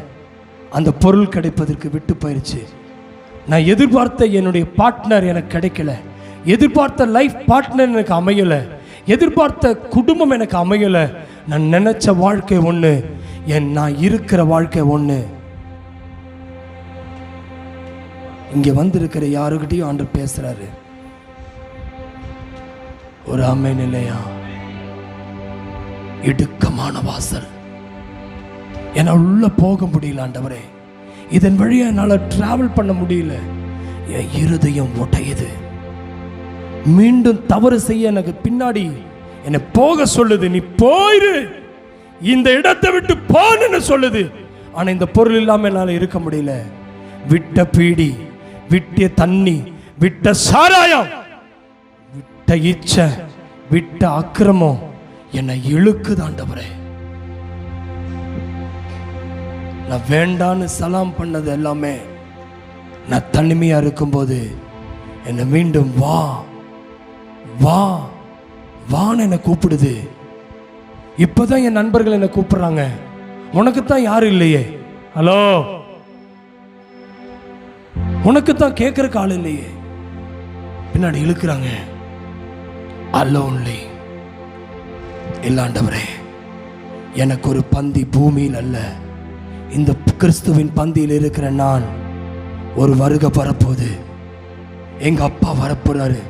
அந்த பொருள் கிடைப்பதற்கு விட்டு போயிடுச்சு. நான் எதிர்பார்த்த என்னுடைய பார்ட்னர் எனக்கு கிடைக்கல. எதிர்பார்த்த லைஃப் பார்ட்னர் எனக்கு அமையலை. எதிர்பார்த்த குடும்பம் எனக்கு அமையலை. நான் நினைச்ச வாழ்க்கை ஒன்று, நான் இருக்கிற வாழ்க்கை ஒன்று. இங்கே வந்திருக்கிற யாருக்கிட்டையும் ஆண்டவர் பேசுறாரு. ஒரு ஆமென் இல்லையா? இடுக்கமான வாசல், என்னால் உள்ள போக முடியல ஆண்டவரே. இதன் வழியா என்னால் டிராவல் பண்ண முடியல. என் இருதயம் உடையுது. மீண்டும் தவறு செய்ய எனக்கு பின்னாடி என்னை போக சொல்லுது. நீ போயிரு, இந்த இடத்தை விட்டு போன்னு சொல்லுது. ஆனா இந்த பொருள் இல்லாம என்னால் இருக்க முடியல. விட்ட பீடி, விட்ட தண்ணி, விட்ட சாராயம், விட்ட இச்சை, விட்ட அக்கிரமம் என்னை இழுக்குது ஆண்டவரே. நான் வேண்டான்னு சலாம் பண்ணது எல்லாமே நான் தனிமையா இருக்கும்போது என்னை மீண்டும் வா வா வான்னு என்னை கூப்பிடுது. இப்பதான் என் நண்பர்கள் என்னை கூப்பிடுறாங்க. உனக்குத்தான் யாரும் இல்லையே, ஹலோ, உனக்குத்தான் கேட்கறக்கு ஆள் இல்லையே. பின்னாடி இழுக்கிறாங்க. அல்லோன்லி இல்லாண்டவரே, எனக்கு ஒரு பந்தி பூமியில் அல்ல, இந்த கிறிஸ்துவின் பந்தியில் இருக்கிற நான். ஒரு வருகை வரப்போகுது. எங்க அப்பா வரப்போறாரு.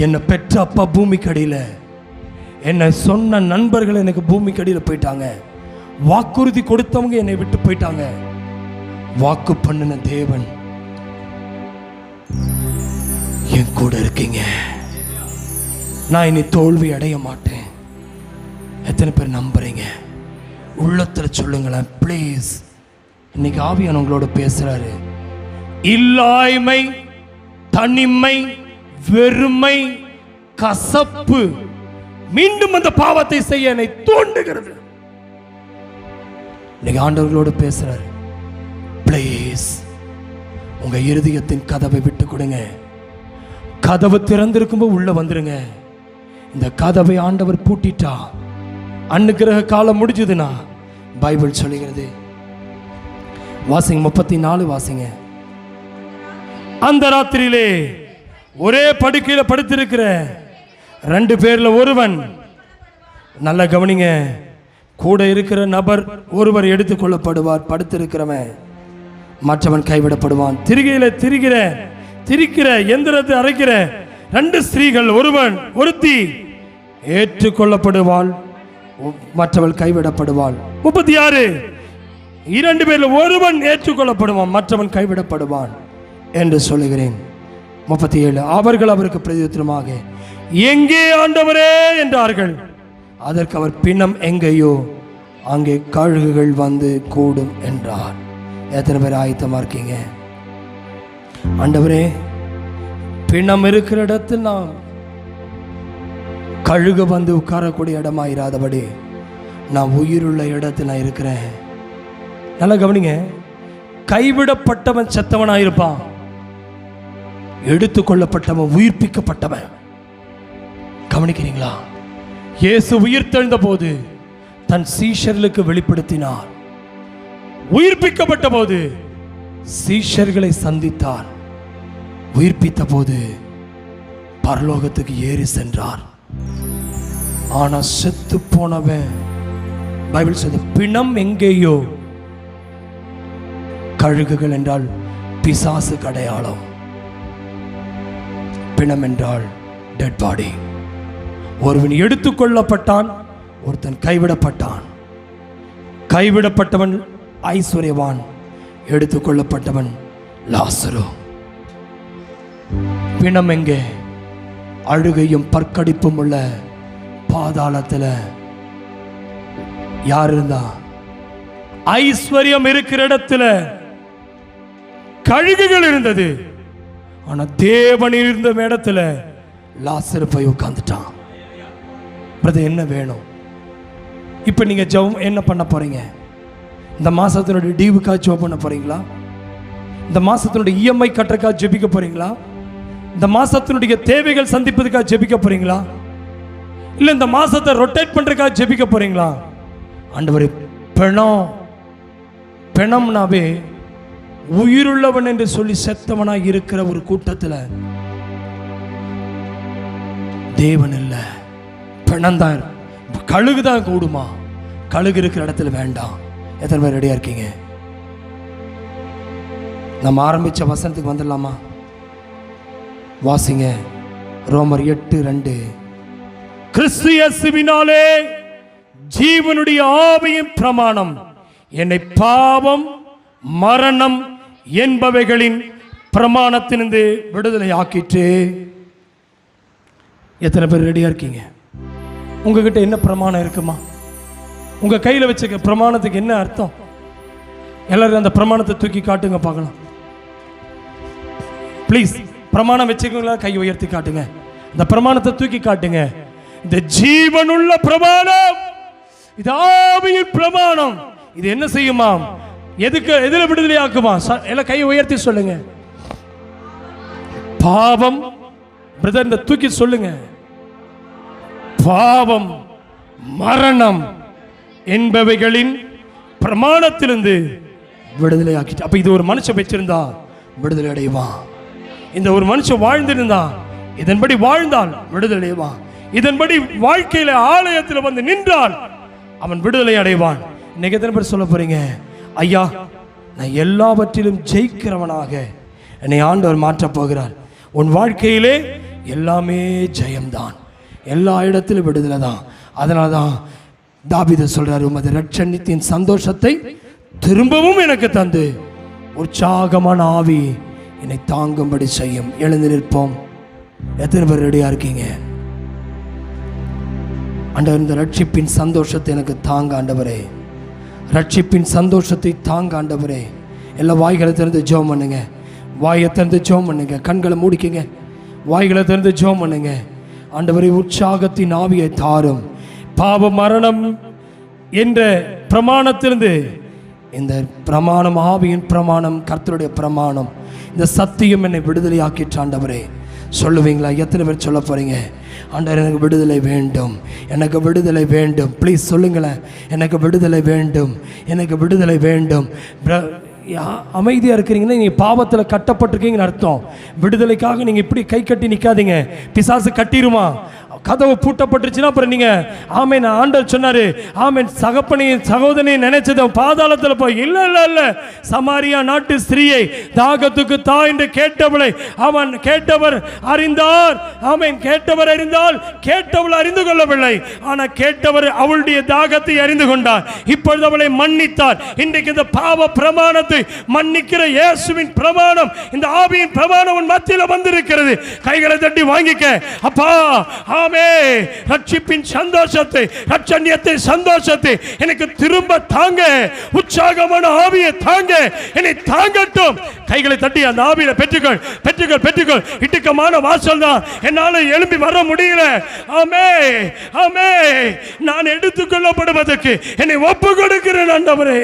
என்னை பெற்ற அப்பா பூமி கடியில, என்னை சொன்ன நண்பர்கள் எனக்கு பூமி கடியில போயிட்டாங்க. வாக்குறுதி கொடுத்தவங்க என்னை விட்டு போயிட்டாங்க. வாக்கு பண்ணின தேவன் என் கூட இருக்கீங்க. நான் இனி தோல்வி அடைய மாட்டேன். எத்தனை பேர் நம்புறீங்க? உள்ளத்துல சொல்லுங்களேன் ப்ளீஸ். இன்னைக்கு ஆவியானவர் உங்களோட பேசுறாரு. இல்லாய்மை, தனிமை, வெறுமை, கசப்பு மீண்டும் அந்த பாவத்தை செய்ய என்னை தூண்டுகிறது. இன்னைக்கு ஆண்டவர்களோடு பேசுறாரு. ப்ளீஸ் உங்க இருதயத்தின் கதவை விட்டு கொடுங்க. கதவு திறந்திருக்கும்போது உள்ள வந்துருங்க. இந்த கதவை ஆண்டவர் பூட்டிட்டா அனுக்கிரக காலம் முடிஞ்சதுன்னா பைபிள் சொல்லுகிறது. வாசிங்க 34 வாசிங்க. அந்த ராத்திரியிலே ஒரே படுக்கையில் படுத்திருக்கிற 2 பேர்ல ஒருவன், நல்ல கவனிங்க, கூட இருக்கிற நபர் ஒருவர் எடுத்துக் கொள்ளப்படுவார், படுத்திருக்கிறவன் மற்றவன் கைவிடப்படுவான். திரிக்கிற எந்திரத்தை அரைக்கிற 2 ஸ்திரீகள், ஒருவன் ஒருத்தி ஏற்றுக்கொள்ளப்படுவாள், மற்றவள் கைவிடப்படுவாள். 36 2 பேர்ல ஒருவன் ஏற்றுக்கொள்ளப்படுவான், மற்றவன் கைவிடப்படுவான் என்று சொல்லுகிறேன். 37 அவர்கள் அவருக்கு பிரதியுத்தரமாக, எங்கே ஆண்டவரே என்றார்கள். அதற்கு அவர், பிணம் எங்கேயோ அங்கே கழுகுகள் வந்து கூடும் என்றார். எத்தனை பேர் ஆயத்தமா இருக்கீங்க? ஆண்டவரே, பிணம் இருக்கிற இடத்தில் நான் கழுகு வந்து உட்காரக்கூடிய இடமா இராதபடி நான் உயிருள்ள இடத்துல நான் இருக்கிறேன். நல்லா கவனிங்க. கைவிடப்பட்டவன் செத்தவனாயிருப்பான், எடுத்துக்கொள்ளப்பட்டவன் உயிர்ப்பிக்கப்பட்டவன். கவனிக்கிறீங்களா? இயேசு உயிர்த்தெழுந்த போது தன் சீஷர்களுக்கு வெளிப்படுத்தினார். உயிர்ப்பிக்கப்பட்ட போது சீஷர்களை சந்தித்தார். உயிர்ப்பித்த போது பரலோகத்துக்கு ஏறி சென்றார். ஆனா செத்து போனவன், பைபிள் சொல்லுது, பிணம் எங்கேயோ. கழுகுகள் என்றால் பிசாசு அடையாளம், பிணம் என்றால் டெட் பாடி. ஒருவன் எடுத்துக்கொள்ளப்பட்டான், ஒருத்தன் கைவிடப்பட்டான். கைவிடப்பட்டவன் ஐஸ்வர்யவான், எடுத்துக்கொள்ளப்பட்டவன் லாசரு. பிணம் எங்கே? அழுகையும் பற்கடிப்பும் உள்ள பாதாளத்துல யார் இருந்தா? ஐஸ்வர்யம் இருக்கிற இடத்துல கழுகுகள் இருந்தது. ஆனா தேவன் இருந்த இடத்துல லாசரு போய் உட்கார்ந்துட்டான். பிரதர், என்ன வேணும்? இப்ப நீங்க ஜெபம் என்ன பண்ண போறீங்க? இந்த மாசத்தினுடைய டிவுக்காக ஜெபம் பண்ண போறீங்களா? இந்த மாசத்தினுடைய இஎம்ஐ கட்டுறதுக்காக ஜெபிக்க போறீங்களா? இந்த மாசத்தினுடைய தேவைகள் சந்திப்பதுக்காக ஜெபிக்க போறீங்களா? இல்ல இந்த மாசத்தை ரொட்டேட் பண்றதுக்காக ஜெபிக்க போறீங்களா? ஆண்டவரே, பிணம்னாவே உயிருள்ளவன் என்று சொல்லி செத்தவனா இருக்கிற ஒரு கூட்டத்துல தேவன் இல்ல, பிணம்தான். கழுகுதான் கூடுமா? கழுகு இருக்கிற இடத்துல வேண்டாம். எத்தனை பேர் ரெடியா இருக்கீங்க? நம்ம ஆரம்பிச்ச வசனத்துக்கு வந்துடலாமா? வாசிங்க. ரோமர் 8:2. கிறிஸ்து இயேசுவினாலே ஜீவனுடைய ஆவியின் பிரமாணம் என்னை பாவம் மரணம் என்பவைகளின் பிரமாணத்திலிருந்து விடுதலை ஆக்கிற்று. எத்தனை பேர் ரெடியா இருக்கீங்க? உங்ககிட்ட என்ன பிரமாணம் இருக்குமா? உங்க கையில வச்சுக்க பிரமாணத்துக்கு என்ன அர்த்தம்? எல்லாரும் அந்த பிரமாணத்தை தூக்கி காட்டுங்க பார்க்கலாம். ப்ளீஸ், பிரமாணம் வச்சுக்கோங்களா? கை உயர்த்தி காட்டுங்க. இந்த பிரமாணத்தை தூக்கி காட்டுங்க. இந்த ஜீவனுள்ள பிரமாணம், இது ஆவியின் பிரமாணம். இது என்ன செய்யுமா? எதுல விடுதலை ஆக்குமா? எல்லாம் கை உயர்த்தி சொல்லுங்க. பாவம். பிரதர், இந்த தூக்கி சொல்லுங்க. பாவம் மரணம் என்பவைகளின் பிரமாணத்திலிருந்து விடுதலை ஆக்கிட்டு. அப்ப இது ஒரு மனுஷன் வச்சிருந்தா விடுதலை அடைவான். இந்த ஒரு மனுஷன் வாழ்ந்திருந்தா, இதன்படி வாழ்ந்தால் விடுதலை அடைவான். இதன்படி வாழ்க்கையில ஆலயத்தில் வந்து நின்றால் அவன் விடுதலை அடைவான். இன்னைக்கு எத்தனை பேர் சொல்ல போறீங்க, ஐயா நான் எல்லாவற்றிலும் ஜெயிக்கிறவனாக என்னை ஆண்டவர் மாற்றப் போகிறார்? உன் வாழ்க்கையிலே எல்லாமே ஜெயம்தான், எல்லா இடத்திலும் விடுதலை தான். அதனால தான் தாவீது சொல்றாரு, உமது இரட்சணியத்தின் சந்தோஷத்தை திரும்பவும் எனக்கு தந்து உற்சாகமான ஆவி என்னை தாங்கும்படி செய்யும். எழுந்து நிற்போம். எத்தனை பேர் ரெடியா இருக்கீங்க? ஆண்டவர், இந்த ரட்சிப்பின் சந்தோஷத்தை எனக்கு தாங்க ஆண்டவரே, ரட்சிப்பின் சந்தோஷத்தை தாங்க ஆண்டவரே. எல்லா வாய்களை திறந்து ஜெபம் பண்ணுங்க. வாயை திறந்து ஜெபம் பண்ணுங்க. கண்களை மூடிக்கங்க. வாய்களை திறந்து ஜெபம் பண்ணுங்க. ஆண்டவரே, உற்சாகத்தின் ஆவியை தாரும். பாவ மரணம் என்ற பிரமாணத்திலிருந்து இந்த பிரமாணம், ஆவியின் பிரமாணம், கர்த்தருடைய பிரமாணம், இந்த சத்தியம் என்னை விடுதலை ஆக்கிற்று ஆண்டவரே. சொல்லுவீங்களா? எத்தனை பேர் சொல்ல போறீங்க? ஆண்டவர், எனக்கு விடுதலை வேண்டும், எனக்கு விடுதலை வேண்டும். ப்ளீஸ் சொல்லுங்களேன், எனக்கு விடுதலை வேண்டும், எனக்கு விடுதலை வேண்டும். அமைதியாக இருக்கிறீங்கன்னா நீங்கள் பாவத்தில் கட்டப்பட்டிருக்கீங்கன்னு அர்த்தம். விடுதலைக்காக நீங்கள் இப்படி கை கட்டி நிற்காதீங்க. பிசாசு கட்டிருமா? கதவு பூட்டப்பட்டுருச்சுன்னா அப்புறம் நீங்க ஆமேன், ஆண்டவர் சொன்னாரு, ஆமேன், சகப்பனையும் சகோதரனையும் நினைச்சது பாதாளத்தில் போய் இல்ல இல்ல இல்ல. சமாரியா நாட்டு ஸ்திரீயை தாகத்துக்கு தா என்று கேட்டவளை அவன் கேட்டவர் அறிந்தார். ஆமேன், கேட்டவர் அறிந்தால் கேட்டவள் அறிந்து கொள்ளவில்லை. ஆனா கேட்டவர் அவளுடைய தாகத்தை அறிந்து கொண்டார். இப்பொழுது அவளை மன்னித்தார். இன்றைக்கு இந்த பாவ பிரமாணத்தை மன்னிக்கிற இயேசுவின் பிரமாணம், இந்த ஆவியின் பிரமாணம் உன் மத்தியில் வந்திருக்கிறது. கைகளை தட்டி வாங்கிக்க. அப்பா ஆமே ரட்சிப்பின் சந்தோஷத்தை, ரட்சண்யத்தை, சந்தோஷத்தை எனக்கு திரும்ப தாங்க. உற்சாகமான ஆவியை தாங்க, என்னை தாங்கட்டும். கைகளை தட்டி அந்த ஆவியை பெற்றுக்கள், பெற்றுக்கள், பெற்றுக்கள். இட்டுக்கமான வாசல் தான், என்னால எழும்பி வர முடியல. ஆமே ஆமே, நான் எடுத்துக்கொள்ளப்படுவதற்கு என்னை ஒப்பு கொடுக்கிறேன் ஆண்டவரே.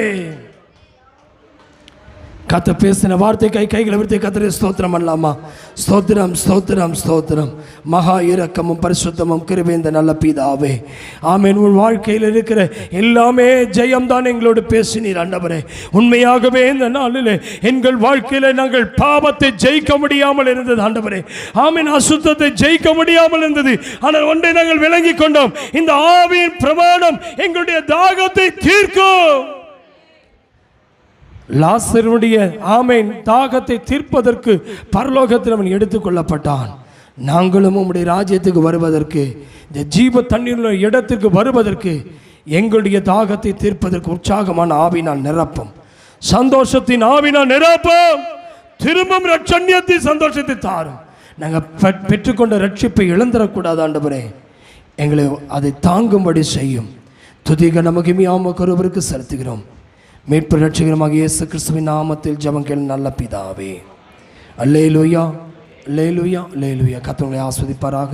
கத்த பேசின வார்த்தை கைகளை விடுத்து கத்தரை ஸ்தோத்திரம் பண்ணலாமா? ஸ்தோத்திரம், ஸ்தோத்திரம், ஸ்தோத்திரம். மகா இரக்கமும் பரிசுத்தமும் கிருபைந்த நல்ல பிதாவே, ஆமென். உன் வாழ்க்கையில் இருக்கிற எல்லாமே ஜெயம்தான் எங்களோடு பேசினீர் ஆண்டவரே. உண்மையாகவே இந்த நாளில் எங்கள் வாழ்க்கையில் நாங்கள் பாவத்தை ஜெயிக்க முடியாமல் இருந்தது ஆண்டவரே. ஆமென். அசுத்தத்தை ஜெயிக்க முடியாமல் இருந்தது. ஆனால் ஒன்றை நாங்கள் விளங்கி கொண்டோம், இந்த ஆவியின் பிரமாணம் எங்களுடைய தாகத்தை தீர்க்கும். லாசருடைய ஆமென் தாகத்தை தீர்ப்பதற்கு பரலோகத்தில் அவன் எடுத்துக்கொள்ளப்பட்டான். நாங்களும் உம்முடைய ராஜ்யத்துக்கு வருவதற்கு, இந்த ஜீவ தண்ணீருள்ள இடத்திற்கு வருவதற்கு, எங்களுடைய தாகத்தை தீர்ப்பதற்கு உற்சாகமான ஆவினால் நிரப்பும், சந்தோஷத்தின் ஆவினால் நிரப்பும். திரும்பவும் ரட்சண்யத்தின் சந்தோஷத்தை தாரும். நாங்கள் பெற்றுக்கொண்ட ரட்சிப்பை இழந்துடக்கூடாது ஆண்டவரே. எங்களை அதை தாங்கும்படி செய்யும். துதிக நமக்கு ஒருவருக்கு செலுத்துகிறோம். மீட்பு ரட்சகரமாக இயேசு கிறிஸ்துவின் நாமத்தில் ஜெபம் கேளு நல்ல பிதாவே. அல்லேலூயா, அல்லேலூயா, அல்லேலூயா. கர்த்தர் உங்களை ஆசீர்வதிப்பாராக.